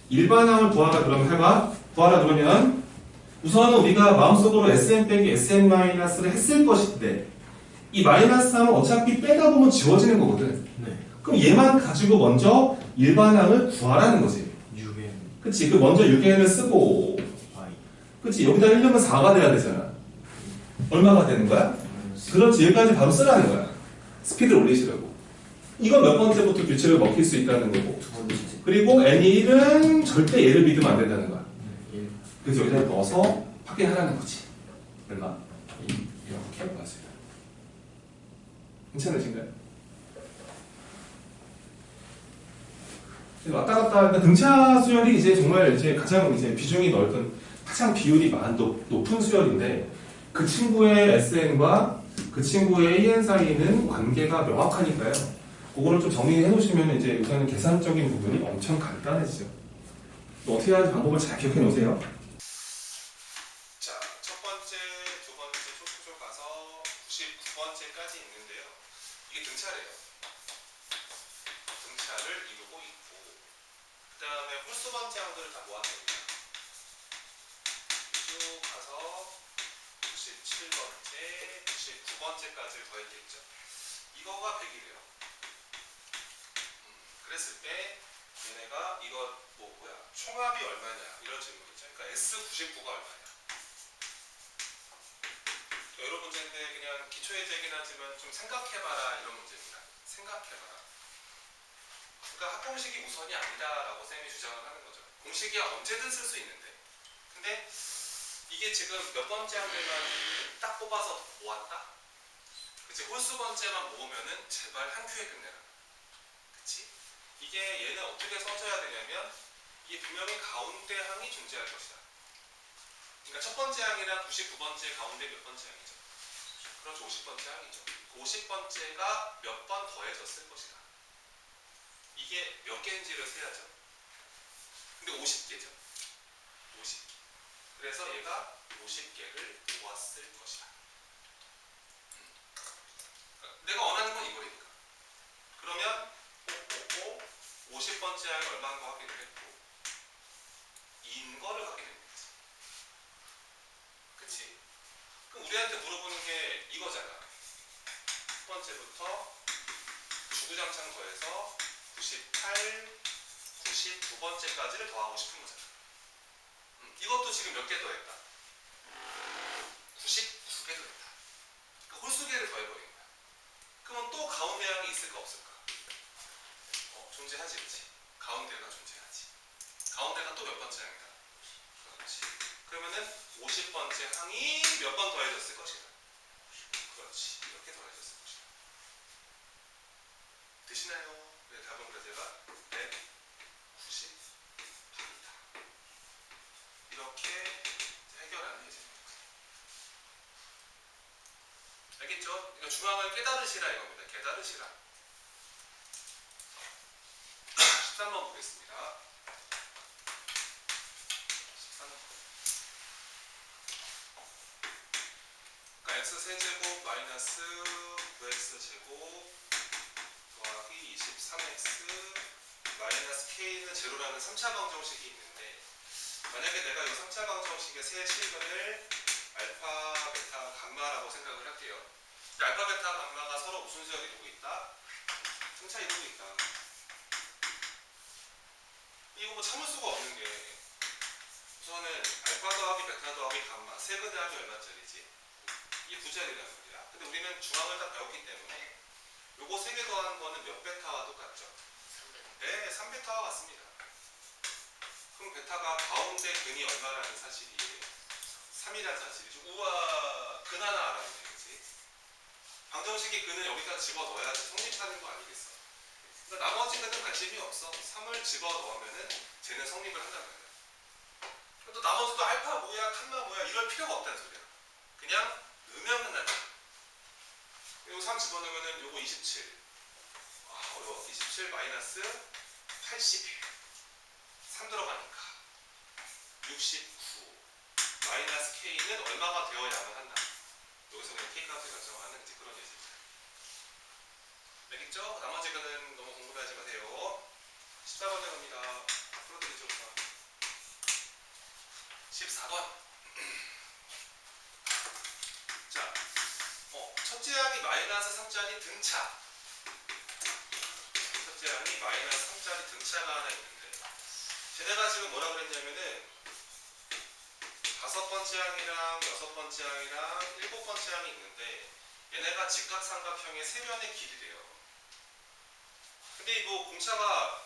일반항을 구하라 그러면 해봐. 구하라 그러면 우선은 우리가 마음속으로 SN 빼기 SN-를 했을 것인데 이 -3은 어차피 빼다 보면 지워지는 거거든. 네. 그럼 얘만 가지고 먼저 일반항을 구하라는 거지. 6에 그치? 그 먼저 6n을 쓰고 y. 그치? 여기다 1 넣으면 4가 돼야 되잖아. 얼마가 되는 거야? 마이너스. 그렇지. 여기까지 바로 쓰라는 거야. 스피드를 올리시라고. 이건 몇 번째부터 규칙을 먹힐 수 있다는 거고. 두 번째. 그리고 n이 1은 절대 얘를 믿으면 안 된다는 거야. 네. 1. 그래서 여기다 넣어서 확인하라는 거지. 얼마? 1. 이렇게 맞아요. 괜찮으신가요? 왔다 갔다 하니까 등차 수열이 이제 정말 이제 가장 이제 비중이 넓은 가장 비율이 높은 수열인데 그 친구의 SN과 그 친구의 AN 사이는 관계가 명확하니까요. 그거를 좀 정리해 놓으시면 이제 우선은 계산적인 부분이 엄청 간단해지죠. 어떻게 하는지 방법을 잘 기억해 놓으세요. 자, 첫 번째, 두 번째 초초초 가서 99번째까지 있는데요. 이게 등차래요. 등차를 이루고 있고 그 다음에 홀수 번째 항들을 다 모았습니다. 쭉 가서 97번째, 99번째까지 더했겠죠. 이거가 100이래요. 그랬을 때 얘네가 이거 뭐야 총합이 얼마냐 이런 질문이죠. 그러니까 S99가 얼마냐. 여러 문제인데 그냥 기초예제긴 하지만 좀 생각해봐라 이런 문제입니다. 생각해봐라. 그러니까 합공식이 우선이 아니다라고 쌤이 주장을 하는 거죠. 공식이야 언제든 쓸 수 있는데 근데 이게 지금 몇 번째 항들만 딱 뽑아서 모았다? 그치? 홀수 번째만 모으면은 제발 한 큐에 끝내라. 그치? 이게 얘는 어떻게 써줘야 되냐면 이게 분명히 가운데 항이 존재할 것이다. 그러니까 첫 번째 항이랑 99번째 가운데 몇 번째 항이죠? 그렇죠. 50번째 항이죠. 그 50번째가 몇 번 더해졌을 것이다. 이게 몇 개인지를 세야죠. 근데 50개죠. 50개. 그래서 얘가 50개를 모았을 것이다. 내가 원하는 건 이거니까. 그러면 50번째 항이 얼마인 거 확인을 했고 인 거를 확인했는 거지. 그치? 그럼 우리한테 물어보는 게 이거잖아. 첫 번째부터 주구장창 더해서 98, 99번째까지를 더하고 싶은 거잖아. 이것도 지금 몇 개 더했다? 99개 더했다. 그러니까 홀수개를 더해버린 거야. 그러면 또 가운데 50번째 항이 몇 번 더해졌을 것이다. 그렇지. 이렇게 더해졌을 것이다. 되시나요? 네, 답은 그래서 제가 198이다. 이렇게 해결하는 게 됩니다. 알겠죠? 그러니까 중앙을 깨달으시라 이겁니다. 깨달으시라. 13번 보겠습니다. 13번. 그러니까 x세제곱 마이너스 9x제곱 더하기 23x 마이너스 k는 제로라는 3차 방정식이 있는데 만약에 내가 이 3차 방정식의 세 식을 알파, 베타, 감마라고 생각을 할게요. 알파, 베타, 감마가 서로 무슨 수열 이루고 있다? 승차 이루고 있다. 이거 뭐 참을 수가 없는 게 우선은 알파 더하기 베타 더하기 감마 세 근의 합이 얼마짜리지? 이 부자리란 말이야. 근데 우리는 중앙을 다 배웠기 때문에 요거 세 개 더한 거는 몇 베타와 똑같죠? 네, 3베타와 같습니다. 그럼 베타가 가운데 근이 얼마라는 사실이에요? 3이라는 사실이죠. 우와, 근 하나 알아야 되겠지? 방정식의 근은 여기다 집어넣어야지 성립하는 거 아니겠어? 그러니까 나머지 근은 관심이 없어. 3을 집어넣으면은 쟤는 성립을 한다는 거야. 또 나머지도 알파 뭐야, 칸마 뭐야 이럴 필요가 없다는 소리야. 그냥 넣으면 끝난다. 요거 3 집어넣으면은 요거 27. 아, 어려워. 27 마이너스 81. 3 들어가니까 69 마이너스 k는 얼마가 되어야만 한다. 여기서 그냥 k 값을 결정하는 이제 그런 예제입니다. 알겠죠? 나머지 거는 너무 궁금해하지 마세요. 14번에 갑니다. 풀어드리죠. 14번. 자, 첫째 항이 마이너스 3짜리 등차. 첫째 항이 마이너스 3짜리 등차가 하나 있는데 쟤네가 지금 뭐라 그랬냐면은 5번째 항이랑 6번째 항이랑 7번째 항이 있는데 얘네가 직각삼각형의 세변의 길이래요. 근데 이거 공차가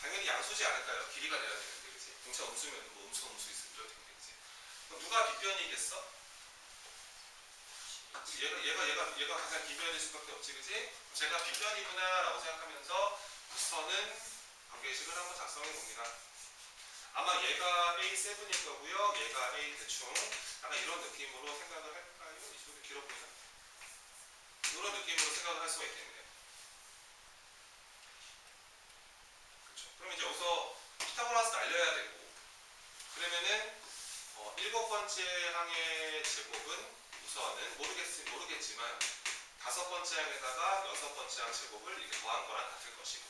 당연히 양수지 않을까요? 길이가 돼야 되는데, 그치? 공차 음수면 뭐 음수 있으면 이럴 텐데, 그치? 그럼 누가 빗변이겠어? 얘가 가장 빗변일 수밖에 없지, 그치? 제가 빗변이구나라고 생각하면서 우선은 관계식을 한번 작성해 봅니다. 아마 얘가 A7일 거고요. 얘가 A 대충 약간 이런 느낌으로 생각을 할까요? 이 쪽이 길어 보이나? 이런 느낌으로 생각을 할 수가 있겠네요. 그렇죠. 그럼 이제 여기서 피타고라스를 알려야 되고 그러면은 7번째 항의 제곱은 우선은 모르겠지만 5번째 항에다가 6번째 항 제곱을 이렇게 더한 거랑 같을 것이고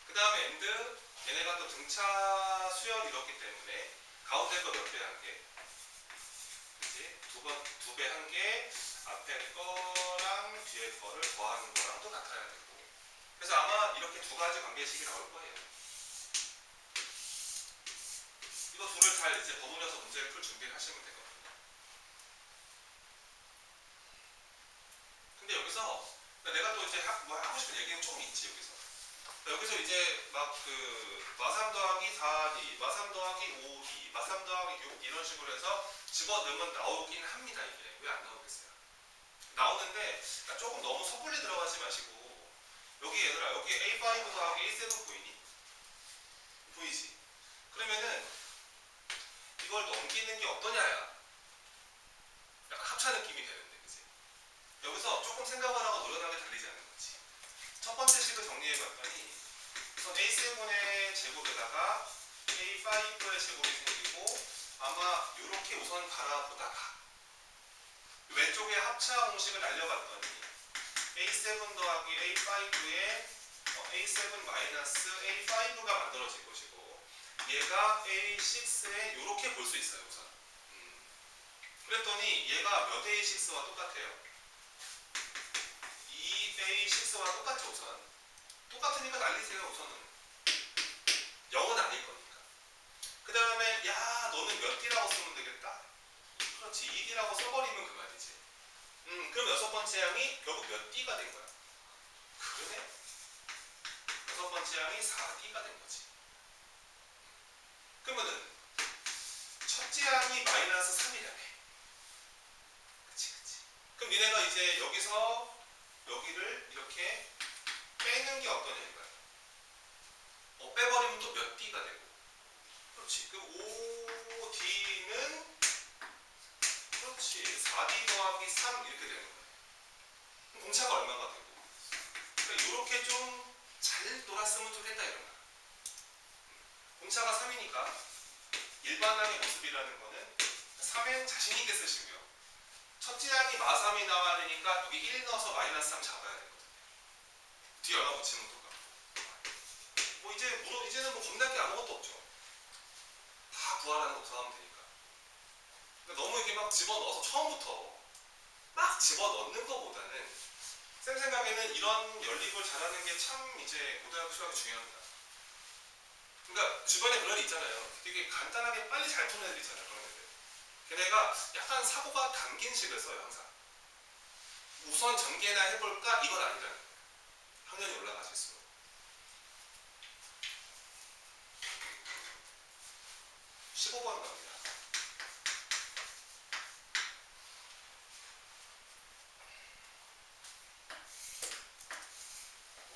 그 다음에 엔드 얘네가 또 등차 수열이 이렇기 때문에 가운데 거 몇 배 한 개? 그치? 두 배 한 개, 앞에 거랑 뒤에 거를 더하는 거랑 또 같아야 되고 그래서 아마 이렇게 두 가지 관계식이 나올 거예요. 이거 둘을 잘 이제 버무려서 문제를 풀 준비를 하시면 되거든요. 근데 여기서 내가 또 이제 뭐 하고 싶은 얘기는 좀 있지 여기서 이제 막 마3 더하기 4D, 마3 더하기 5D, 마3 더하기 6 이런 식으로 해서 집어넣으면 나오긴 합니다. 이게 왜 안 나오겠어요? 나오는데 조금 너무 섣불리 들어가지 마시고 여기 얘들아 여기 A5 더하기 A7 보이니? 보이지? 그러면은 이걸 넘기는 게 어떠냐야 약간 합차 느낌이 되는데 그치? 여기서 조금 생각을 하고 노련하게 달리지 않는 거지. 첫 번째 식을 정리해봤더니 우선 A7의 제곱에다가 A5의 제곱이 생기고 아마 이렇게 우선 바라보다가 왼쪽에 합차 공식을 날려봤더니 A7 더하기 A5에 A7 마이너스 A5가 만들어질 것이고 얘가 A6에 이렇게 볼 수 있어요 우선. 그랬더니 얘가 몇 A6와 똑같아요? 2A6와 똑같죠 우선. 똑같으니까 날리세요 우선은. 0은 아닐 거니까. 그 다음에 야 너는 몇 D라고 쓰면 되겠다? 그렇지 2D라고 써버리면 그만이지. 그럼 6번째 항이 결국 몇 D가 된 거야? 그러네. 6번째 항이 4D가 된 거지. 그러면은 첫째 항이 마이너스 3이라며. 그치. 그럼 니네가 이제 여기서 여기를 이렇게 빼는 게 어떤 얘기인가요? 빼버리면 또 몇 D가 되고. 그렇지. 그럼 5D는 그렇지. 4D 더하기 3 이렇게 되는 거예요. 그럼 공차가 얼마가 되고. 그러니까 이렇게 좀 잘 놀았으면 좋겠다 이런 거야. 공차가 3이니까 일반항의 모습이라는 거는 3엔 자신 있게 쓰시고요. 첫째 항이 마3이 나와야 되니까 여기 1 넣어서 마이너스 3 잡아야 되거든요. 뒤에 얼마 붙이면 똑같고. 뭐 이제는 뭐 겁날 게 아무것도 없죠. 다 구하라는 거 구하면 되니까. 그러니까 너무 이렇게 막 집어넣어서 처음부터 막 집어넣는 것보다는 쌤 생각에는 이런 연립을 잘하는 게 참 이제 고등학교 수학이 중요합니다. 그러니까 주변에 그런 애 있잖아요. 되게 간단하게 빨리 잘 푸는 애들 있잖아요. 그런 애들. 걔네가 약간 사고가 담긴 식을 써요. 항상. 우선 전개나 해볼까? 이건 아니라는 거예요. 학년이 올라가실수록. 15번 갑니다.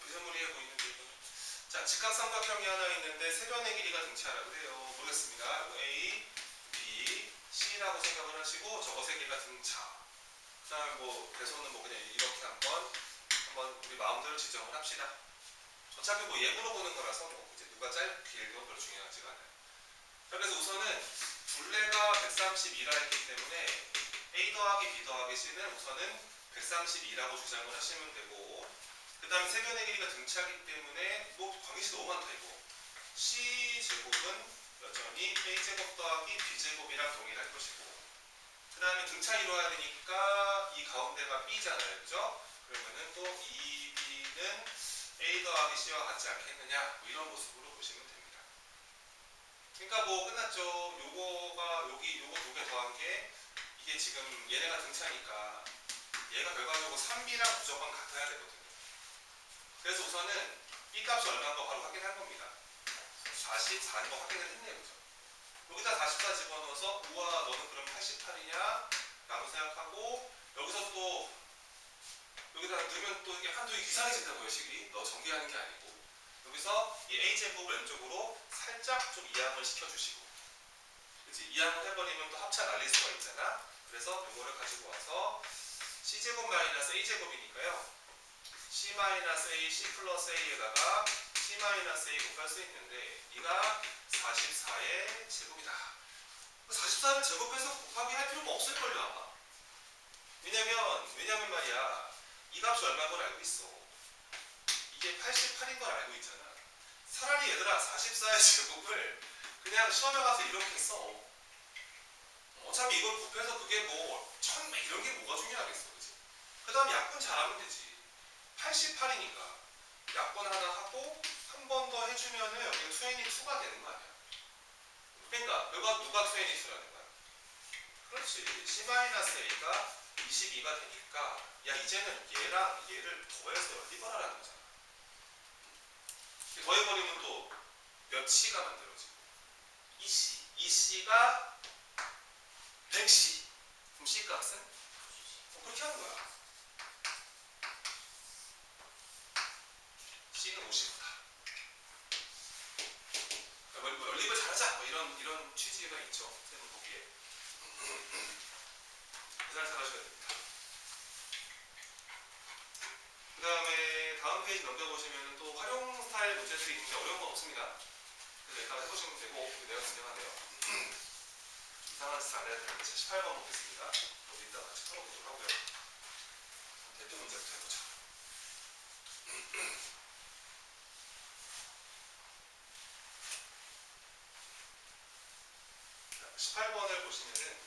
비스무리해 보이는데 이거는. 자, 직각삼각형이 하나 있는데 세변의 길이가 등차라고 해요. 모르겠습니다. A, B, C라고 생각을 하시고 저거 세 개가 등차. 그 다음에 뭐 배선은 뭐 그냥 이렇게 한번 우리 마음대로 지정을 합시다. 어차피 뭐 예문으로 보는 거라서 뭐 이제 누가 짧게 길고 별로 중요하지가 않아요. 자, 그래서 우선은 둘레가 132라 했기 때문에 A 더하기 B 더하기 C는 우선은 132라고 주장을 하시면 되고, 그 다음에 세변의 길이가 등차이기 때문에 뭐 관계식 너무 많다 이거. C제곱은 여전히 A제곱 더하기 B제곱이랑 동일할 것이고, 그 다음에 등차 이루어야 되니까 이 가운데가 B잖아요. 그죠? 그러면은 또 2B는 A 더하기 C와 같지 않겠느냐, 뭐 이런 모습으로 보시면 됩니다. 그러니까 뭐 끝났죠. 요거가 여기 요거 두 개 더한 게 이게 지금 얘네가 등차니까 얘가 결과적으로 3B랑 무조건 같아야 되거든요. 그래서 우선은 B 값이 얼마인 거 바로 확인할 겁니다. 44인 거 확인을 했네요. 그죠? 여기다 44 집어넣어서 우와 너는 그럼 88이냐? 라고 생각하고, 여기서 또 여기다 넣으면 또 이게 한두 이상해진다고요. 식이 너 전개하는 게 아니고, 여기서 이 A제곱을 왼쪽으로 살짝 좀 이항을 시켜주시고, 그치? 이항을 해버리면 또 합차 날릴 수가 있잖아. 그래서 이거를 가지고 와서 C제곱 마이너스 A제곱이니까요, C-A, C 플러스 A에다가 C-A 곱할 수 있는데 이가 44의 제곱이다. 44를 제곱해서 곱하기 할 필요가 없을걸요 아마. 왜냐면 말이야, 이 값이 얼마인 걸 알고 있어. 이게 88인 걸 알고 있잖아. 차라리 얘들아 44의 제곱을 그냥 시험에 가서 이렇게 써. 어차피 이걸 곱해서 그게 뭐 1000 이런 게 뭐가 중요하겠어. 그치? 그 다음에 약분 잘하면 되지. 88이니까 약분 하나 하고 한 번 더 해주면은 여기 2n2가 되는 거 아니야. 그러니까 누가 2n2라는 거야. 그렇지. C-A가 22가 되니까 야 이제는 얘랑 얘를 더해서 연립하라는 거잖아. 더해버리면 또 몇 C가 만들어지고 2C, 2C가 100C. 그럼 C 값은? 그렇게 하는 거야. C는 50이다. 그러니까 연립을 잘하자. 뭐 이런 취지가 있죠. 쌤은 보기에. 계산 잘하셔야 됩니다. 그 다음에 다음 페이지 넘겨보시면 또 활용 스타일 문제들이 있는데 어려운 건 없습니다. 그래서 일단 해보시면 되고, 내가 굉장하네요. 이상한 짓 안 해야 되는데 18번 보겠습니다. 어디 있다가 같이 풀어보도록 하고요. 대표 문제부터 해보자. 18번을 보시면은,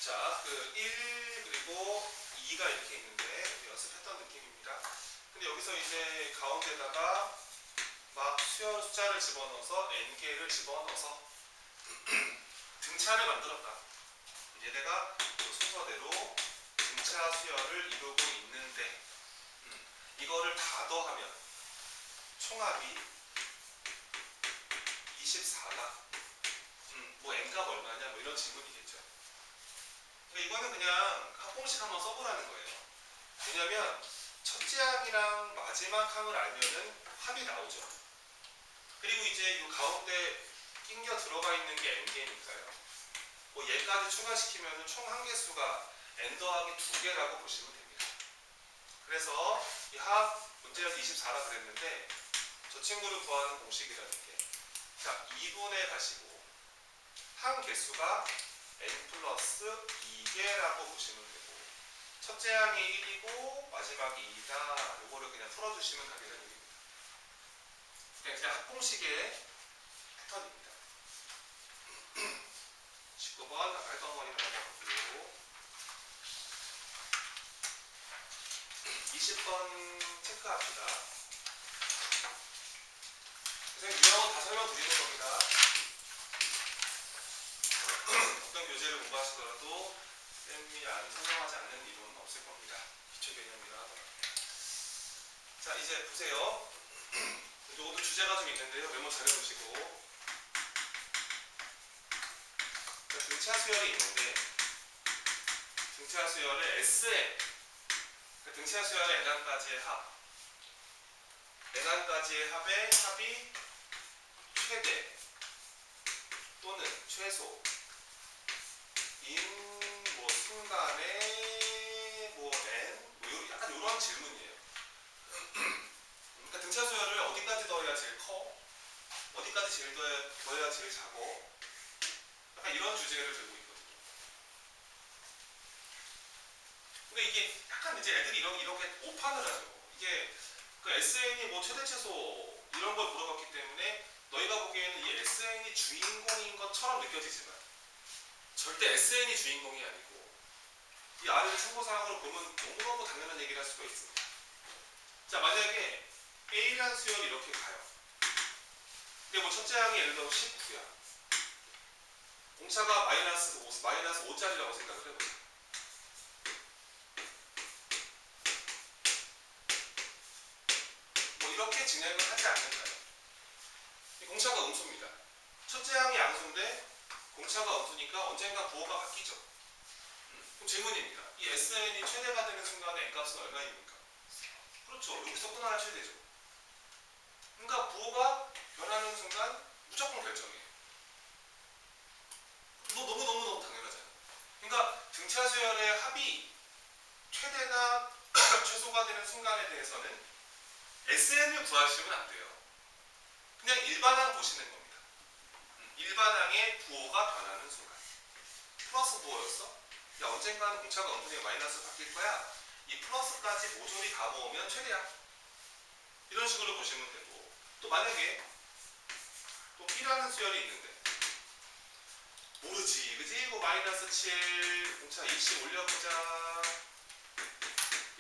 자, 그 1 그리고 2가 이렇게 있는데 연습했던 느낌입니다. 근데 여기서 이제 가운데다가 막 수열 숫자를 집어넣어서 n개를 집어넣어서 등차를 만들었다. 얘네가 그 순서대로 등차 수열을 이루고 있는데 이거를 다 더하면 총합이 24다. 이거는 그냥 합공식 한번 써보라는 거예요. 왜냐면 첫째 항이랑 마지막 항을 알면은 합이 나오죠. 그리고 이제 이 가운데 낑겨 들어가 있는 게 n개니까요. 뭐 얘까지 추가시키면 총 항개수가 n 더하기 2개라고 보시면 됩니다. 그래서 이 합 문제에서 24라 그랬는데 저 친구를 구하는 공식이라는 게 자, 2분에 가시고 항개수가 n 플러스 2개라고 보시면 되고 첫째 항이 1이고 마지막이 2다. 요거를 그냥 풀어주시면 답이 되는 얘기입니다. 그냥 합공식의 패턴입니다. 19번 깔덩어리를 넘어갔고요. 20번 체크합시다. 선생님 유형은 다 설명드리는 겁니다. 어떤 교재를 공부하시더라도 쌤이 설명하지 않는 이론은 없을 겁니다. 기초 개념이라 하더라고요. 자, 이제 보세요. 이것도 주제가 좀 있는데요. 메모 잘해보시고. 자, 등차 수열이 있는데 등차 수열의 Sn 등차 수열의 N항까지의 합 N항까지의 합의 합이 최대 또는 최소 인 뭐 순간의 뭐 n 뭐 약간 이런 질문이에요. 그러니까 등차 수열을 어디까지 더해야 제일 커? 어디까지 제일 더해야 제일 작어? 약간 이런 주제를 들고 있거든요. 근데 이게 약간 이제 애들이 이렇게 오판을 하죠. 이게 그 SN이 뭐 최대 최소 이런 걸 물어봤기 때문에 너희가 보기에는 이 SN이 주인공인 것처럼 느껴지지만 절대 SN이 주인공이 아니고 이 아래의 참고사항으로 보면 너무너무 당연한 얘기를 할 수가 있습니다. 자, 만약에 A라는 수열이 이렇게 가요. 근데 뭐 첫째 항이 예를 들어 19야. 공차가 마이너스 5짜리라고 생각을 해보세요. 뭐 이렇게 진행을 하지 않는가요? 공차가 음수입니다. 첫째 항이 양수인데 공차가 음수니까 언젠가 부호가 바뀌죠. 그럼 질문입니다. 이 SN이 최대가 되는 순간에 n값은 얼마입니까? 그렇죠. 여기서 끊어야 최대죠. 그러니까 부호가 변하는 순간 무조건 결정해요. 너무너무 당연하잖아요. 그러니까 등차 수열의 합이 최대나 최소가 되는 순간에 대해서는 SN을 구하시면 안 돼요. 그냥 일반항 보시는 겁니다. 일반항의 부호가 변하는 순간. 플러스 부호였어? 야, 언젠가는 공차가 음분의 마이너스 바뀔 거야. 이 플러스까지 모조리 다 모으면 최대야. 이런 식으로 보시면 되고 또 만약에 또 B라는 수열이 있는데 모르지, 그지? 뭐 마이너스 7, 공차 20 올려보자.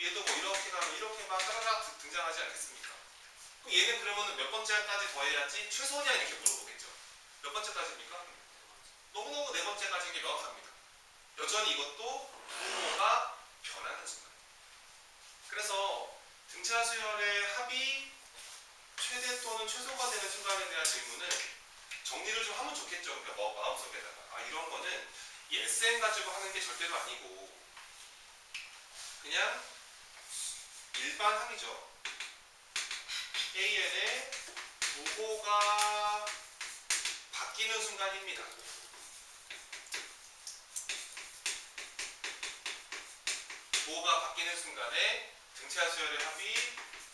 얘도 뭐 이렇게 가면 이렇게 막 따라락 등장하지 않겠습니까? 그럼 얘는 그러면 몇 번째까지 더해야지 최소냐 이렇게 물어보겠죠. 몇 번째까지입니까? 너무너무 네 번째까지 이게 명확합니다. 여전히 이것도 부호가 변하는 순간. 그래서 등차 수열의 합이 최대 또는 최소가 되는 순간에 대한 질문은 정리를 좀 하면 좋겠죠. 그러니까 뭐 마음속에다가 이런 거는 이 SN 가지고 하는 게 절대로 아니고 그냥 일반 항이죠. AN의 부호가 바뀌는 순간입니다. 부호가 바뀌는 순간에 등차 수열의 합이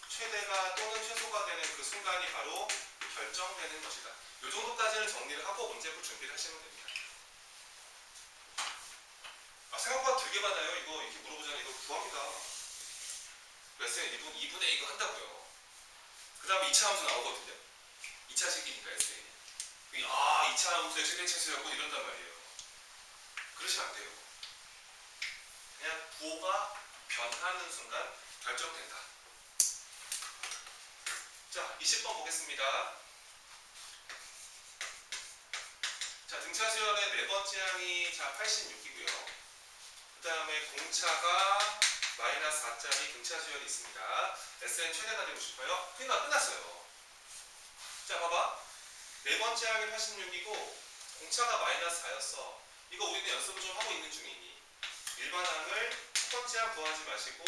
최대가 또는 최소가 되는 그 순간이 바로 결정되는 것이다. 이 정도까지는 정리를 하고 문제풀 준비를 하시면 됩니다. 생각보다 되게 많아요. 이거 이렇게 물어보잖아요. 이거 구합니다. SN 2분의 이거 한다고요. 그 다음에 2차 함수 나오거든요. 2차식이니까 SN이. 2차 함수의 최대 최소였고 이런단 말이에요. 그러시면 안 돼요. 그냥 부호가 변하는 순간 결정된다. 자, 20번 보겠습니다. 자, 등차 수열의 네 번째 항이 자 86이고요. 그 다음에 공차가 마이너스 4짜리 등차 수열이 있습니다. SN 최대가 되고 싶어요. 그러니까 끝났어요. 자, 봐봐. 네 번째 항이 86이고 공차가 마이너스 4였어. 이거 우리는 연습을 좀 하고 있는 중이니 일반항을 첫 번째 항 구하지 마시고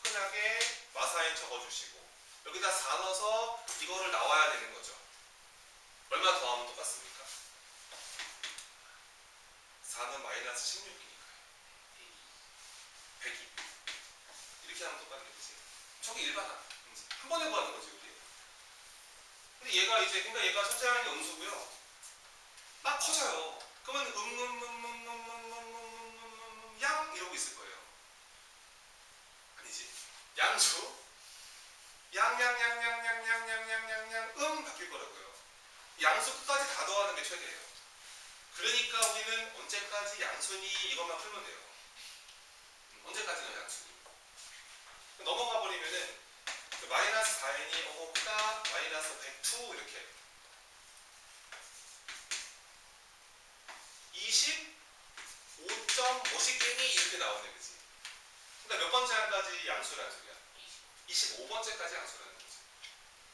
화끈하게 마사인 적어주시고 여기다 4 넣어서 이거를 나와야 되는 거죠. 얼마 더하면 똑같습니까? 4는 마이너스 16이니까요. 102. 이렇게 하면 똑같은 거지. 저게 일반항. 한 번에 구하는 거지, 우리. 근데 얘가 이제, 그러니까 얘가 첫째 항이 음수고요. 막 커져요. 그러면 양 이러고 있을 거예요. 아니지. 양수 양양양양양양양양양 바뀔 거라고요. 양수 끝까지 다 더하는 게 최대예요. 그러니까 우리는 언제까지 양순이 이것만 풀면 돼요. 언제까지는 양순이. 넘어가 버리면은 그 마이너스 4n이 어머다 마이너스 102 이렇게 25.50갱이 이렇게 나오네, 그치? 그러니까 몇 번째 항까지 양수라는 소리야? 25번째까지 양수라는 거지.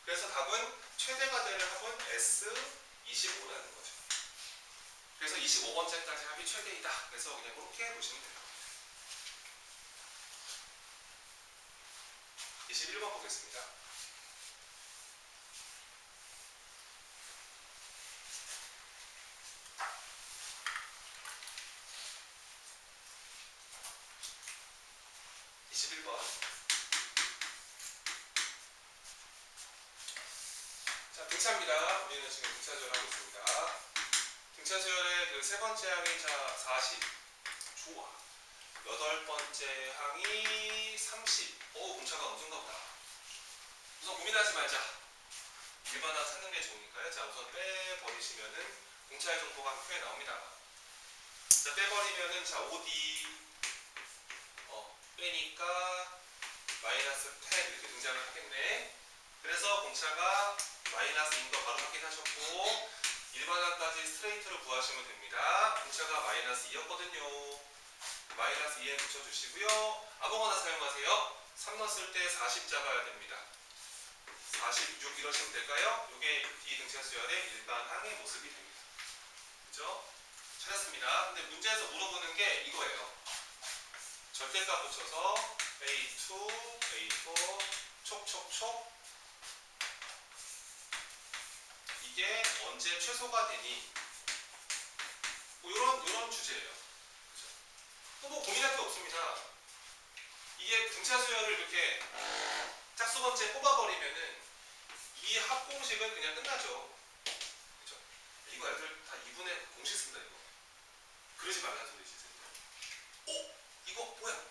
그래서 답은 최대가 되는 합은 S25라는 거죠. 그래서 25번째까지 합이 최대이다. 그래서 그냥 그렇게 보시면 돼요. 21번 보겠습니다. 자, 등차입니다. 우리는 지금 등차수열 하고 있습니다. 등차수열의 그 세 번째 항이 자 40. 좋아. 여덟 번째 항이 30. 공차가 엄청가 보다. 우선 고민하지 말자. 일반항 찾는 게 좋으니까요. 자, 우선 빼버리시면은 공차의 정보가 한 표에 나옵니다. 자, 빼버리면은 자 5D 빼니까 마이너스 10 이렇게 등장을 하겠네. 그래서 공차가 마이너스인 거 바로 확인하셨고 일반항까지 스트레이트로 구하시면 됩니다. 공차가 마이너스 2였거든요. 마이너스 2에 붙여주시고요. 아무거나 사용하세요. 3 넣었을 때 40 잡아야 됩니다. 46 이러시면 될까요? 이게 D 등차수열의 일반항의 모습이 됩니다. 그죠? 찾았습니다. 근데 문제에서 물어보는 게 이거예요. 절대값 붙여서 A2, A4, 촉촉촉 이게 언제 최소가 되니? 뭐 요런 주제예요. 그죠? 또 뭐 고민할 게 없습니다. 이게 등차수열을 이렇게 짝수번째 뽑아버리면은 이 합공식은 그냥 끝나죠. 그죠? 이거 애들 다 2분의 공식 쓴다 이거. 그러지 말라는 소리지. 이거 뭐야?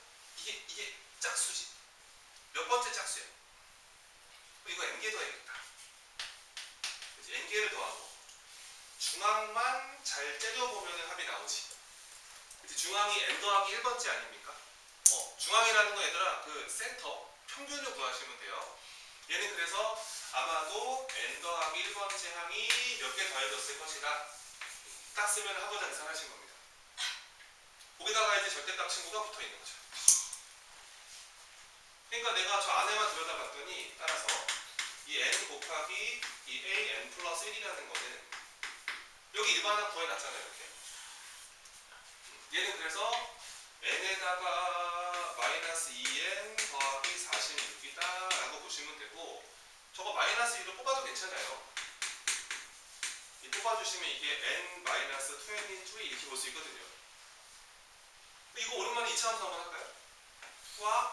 이게 짝수지. 몇 번째 짝수야? 이거 n개 더해야겠다. 그치? n개를 더하고 중앙만 잘 때려보면 합이 나오지. 그치? 중앙이 n 더하기 1번째 아닙니까? 중앙이라는 거 얘들아 그 센터 평균을 구하시면 돼요. 얘는 그래서 아마도 n 더하기 1번째 항이 몇 개 더해졌을 것이다. 딱 쓰면 합을 계산하신 겁니다. 거기다가 이제 절대값 친구가 붙어 있는 거죠. 그러니까 내가 저 안에만 들여다봤더니 따라서 이 n 곱하기 이 a n 플러스 1이라는 거는 여기 일반항 구해놨잖아요. 이렇게. 얘는 그래서 n에다가 마이너스 2n 더하기 46이다 라고 보시면 되고 저거 마이너스 2로 뽑아도 괜찮아요. 이 뽑아주시면 이게 n 마이너스 2n인 3 이렇게 볼 수 있거든요. 이거 오랜만에 2차함수 한번 할까요? 와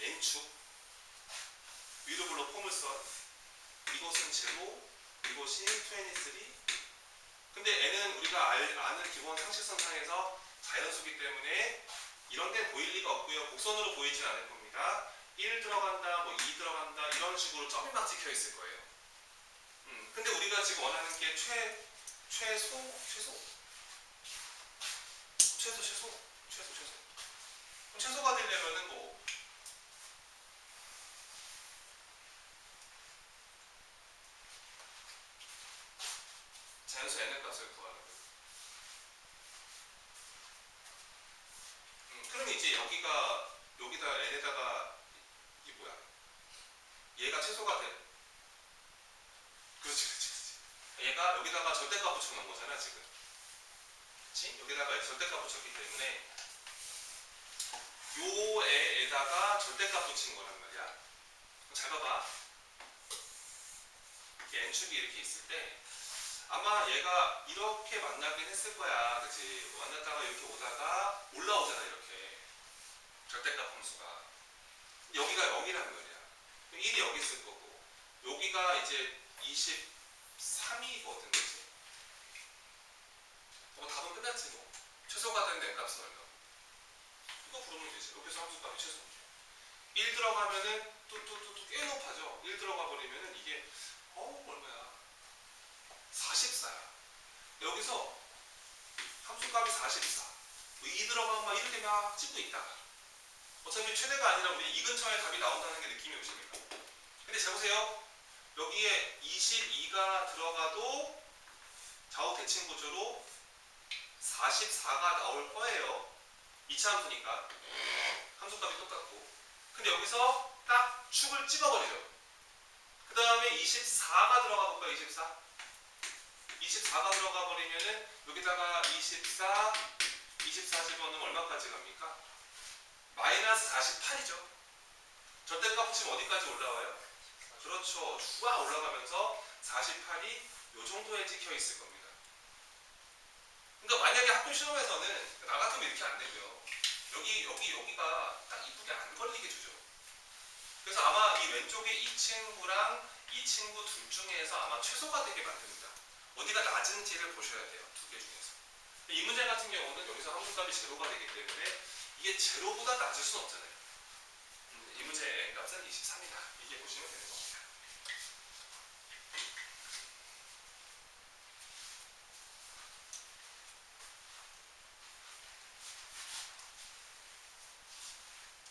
n축 위로 불러 포물선 이곳은 제로 이곳이 2n3 근데 n은 우리가 아는 기본 상식선상에서 자연수기 때문에 이런 데는 보일 리가 없고요. 곡선으로 보이진 않을 겁니다. 1 들어간다, 뭐 2 들어간다 이런 식으로 점이 막 찍혀 있을 거예요. 근데 우리가 지금 원하는 게 최소. 그럼 최소가 되려면은 뭐 자연수 n의 값을 구하는 거예요. 그럼 이제 여기다 n에다가 이게 뭐야? 얘가 최소가 돼. 그렇지. 얘가 여기다가 절대값 붙여놓은 거잖아 지금. 그렇지? 여기다가 절대값 붙였기 때문에 요 애에다가 절대값 붙인 거란 말이야. 잘 봐봐. 이렇게 n축이 이렇게 있을 때 아마 얘가 이렇게 만나긴 했을 거야. 그치? 만났다가 이렇게 오다가 올라오잖아, 이렇게. 절대값 함수가. 여기가 0이란 말이야. 1이 여기 있을 거고. 여기가 이제 23이거든, 그치? 답은 끝났지, 뭐. 최소가 된 n값은 얼마? 이거 부르면 되지. 여기서 함수값이 최소. 1 들어가면은 또 꽤 높아져. 1 들어가 버리면은 이게 얼마야? 44야. 여기서 함수값이 44. 2 들어가면 막 이렇게 막 찍고 있다가 어차피 최대가 아니라 우리 이 근처에 답이 나온다는 게 느낌이 오십니까? 근데 잘 보세요. 여기에 22가 들어가도 좌우 대칭 구조로 44가 나올 거예요. 2차 함수니까 함수값이 똑같고. 근데 여기서 딱 축을 찍어버리죠. 그 다음에 24가 들어가 볼까요? 24가 들어가 버리면은 여기다가 24 집어넣으면 얼마까지 갑니까? 마이너스 48이죠. 절대값 붙이면 어디까지 올라와요? 그렇죠. 쭉 올라가면서 48이 요 정도에 찍혀 있을 겁니다. 그러니까 만약에 학교 시험에서는 나 같으면 이렇게 안 되고요. 여기가 딱 이쁘게 안 걸리게 주죠. 그래서 아마 이 왼쪽에 이 친구랑 이 친구 둘 중에서 아마 최소가 되게 만듭니다. 어디가 낮은지를 보셔야 돼요. 두 개 중에서. 이 문제 같은 경우는 여기서 함수값이 제로가 되기 때문에 이게 제로보다 낮을 수는 없잖아요. 이 문제의 값은 23이다. 이렇게 보시면 되는 겁니다.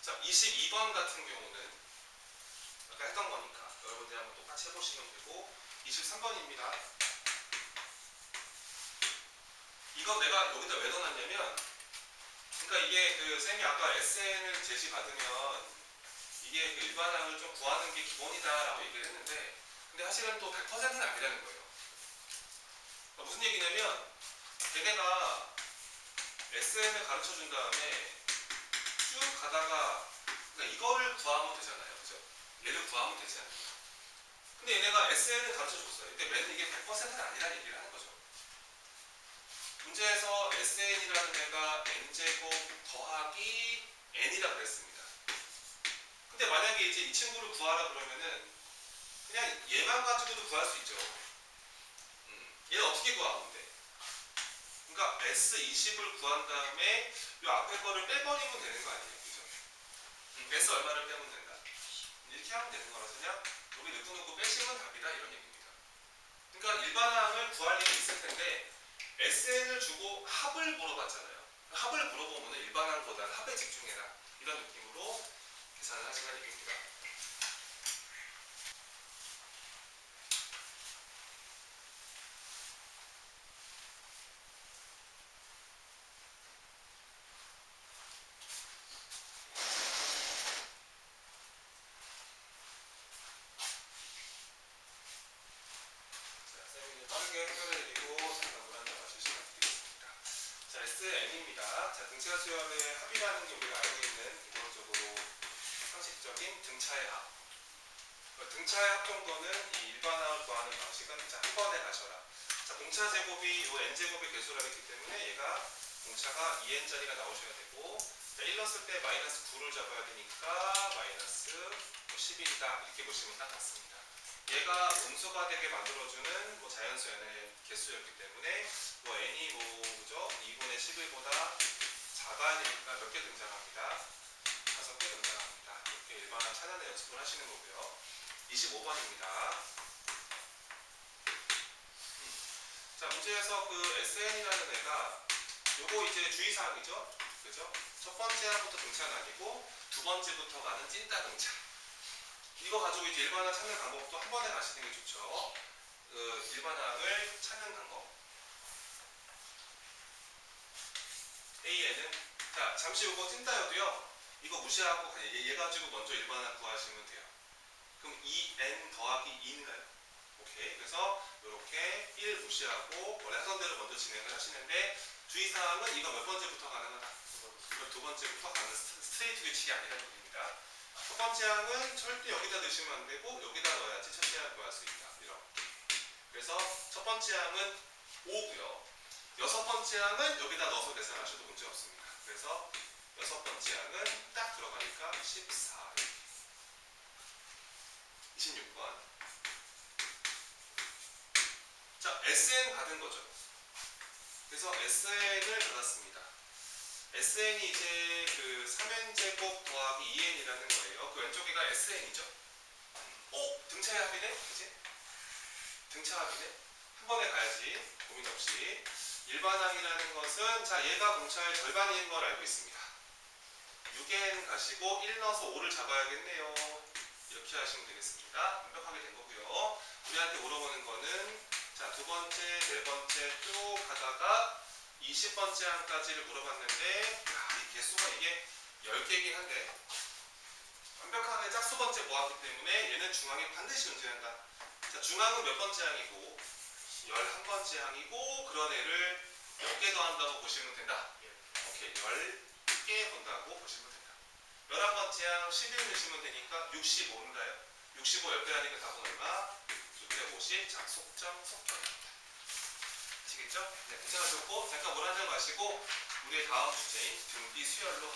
자, 22번 같은 경우는 아까 했던 거니까 여러분들이 한번 똑같이 해보시면 되고 23번입니다. 이거 내가 여기다 왜 넣어놨냐면 그러니까 이게 그 쌤이 아까 SN을 제시받으면 이게 그 일반항을 좀 구하는 게 기본이다라고 얘기를 했는데 근데 사실은 또 100%는 아니라는 거예요. 그러니까 무슨 얘기냐면 걔네가 SN을 가르쳐 준 다음에 쭉 가다가 그러니까 이거를 구하면 되잖아요. 그죠? 얘를 구하면 되지 않나요? 근데 얘네가 SN을 가르쳐 줬어요. 근데 맨 이게 100%는 아니라는 얘기를 하는 거죠. 문제에서 SN이라는 애가 n제곱 더하기 n이라고 그랬습니다. 근데 만약에 이제 이 친구를 구하라 그러면은 그냥 얘만 가지고도 구할 수 있죠. 얘는 어떻게 구하면 돼? 그러니까 S20을 구한 다음에 이 앞에 거를 빼버리면 되는 거 아니에요? 그죠? S 얼마를 빼면 된다? 이렇게 하면 되는 거라서 그냥 여기 누구 빼시면 답이다 이런 얘기입니다. 그러니까 일반항을 구할 일이 있을 텐데 SN을 주고 합을 물어봤잖아요. 합을 물어보면 일반항보다는 합에 집중해라 이런 느낌으로 계산을 하시는 얘기입니다. 빠르게 해결해드리고 잠깐 한번 마실 시간 드리겠습니다. 자, SN입니다. 자, 등차 수열의 합이라는 게 우리가 알고 있는 기본적으로 상식적인 등차의 합. 등차의 합 정도는 이 일반항을 구하는 방식은 자, 한 번에 가셔라. 자, 공차 제곱이 요 n제곱의 개수라고 했기 때문에 얘가 공차가 2n짜리가 나오셔야 되고 자, 1 넣었을 때 마이너스 9를 잡아야 되니까 마이너스 11이다. 이렇게 보시면 딱 맞습니다. 얘가 음수가 되게 만들어주는 뭐 자연수 n의 개수였기 때문에 뭐 n이 그죠? 2분의 11보다 작아야 되니까 몇 개 등장합니다. 5개 등장합니다. 이렇게 일반항 찾아내 연습을 하시는 거고요. 25번입니다. 자, 문제에서 그 SN이라는 애가 요거 이제 주의사항이죠. 그죠? 첫 번째 항부터 등차는 아니고 두 번째부터 가는 찐따 등차. 이거 가지고 이제 일반항 찾는 방법도 한 번에 가시는 게 좋죠. 그 일반항을 찾는 방법. A에는 자, 잠시 요거 찐따여도요. 이거 무시하고 얘 가지고 먼저 일반항 구하시면 돼요. 그럼 2n 더하기 2인가요? 오케이. 그래서 이렇게 1 무시하고 원래 하던 대로 먼저 진행을 하시는데 주의사항은 이거 몇 번째부터 가는 거다? 두 번째부터 가는 스트레이트 규칙이 아니라는 얘기입니다. 첫 번째 항은 절대 여기다 넣으시면 안 되고 여기다 넣어야지 첫째 항을 구할 수 있다. 이렇게. 그래서 첫 번째 항은 5고요. 여섯 번째 항은 여기다 넣어서 계산하셔도 문제 없습니다. 그래서 여섯 번째 항은 딱 들어가니까 14. 26번. 자, SN 받은 거죠. 그래서 SN을 받았습니다. SN이 이제 그 3n제곱 더하기 2n이라는 거예요. 그 왼쪽에가 SN이죠. 등차 합이네? 그치? 등차 합이네? 한 번에 가야지. 고민 없이. 일반항이라는 것은, 자, 얘가 공차의 절반인 걸 알고 있습니다. 6n 가시고 1 넣어서 5를 잡아야겠네요. 이렇게 하시면 되겠습니다. 완벽하게 된 거고요. 우리한테 물어보는 거는, 자, 두 번째, 네 번째 쭉 가다가 20번째 항까지를 물어봤는데, 이 개수가 이게 10개이긴 한데, 완벽하게 짝수 번째 모았기 때문에 얘는 중항에 반드시 존재한다. 자, 중항은 몇 번째 항이고 11번째 항이고 그런 애를 몇 개 더한다고 보시면 된다. 오케이, 10개 본다고 보시면 된다. 11번째 항 11 넣으시면 되니까 65인가요? 65 10개 하니까 답은 얼마? 650. 자, 속점 속점입니다. 아시겠죠? 네, 괜찮으셨고 잠깐 물 한 잔 마시고 우리의 다음 주제인 등비 수열로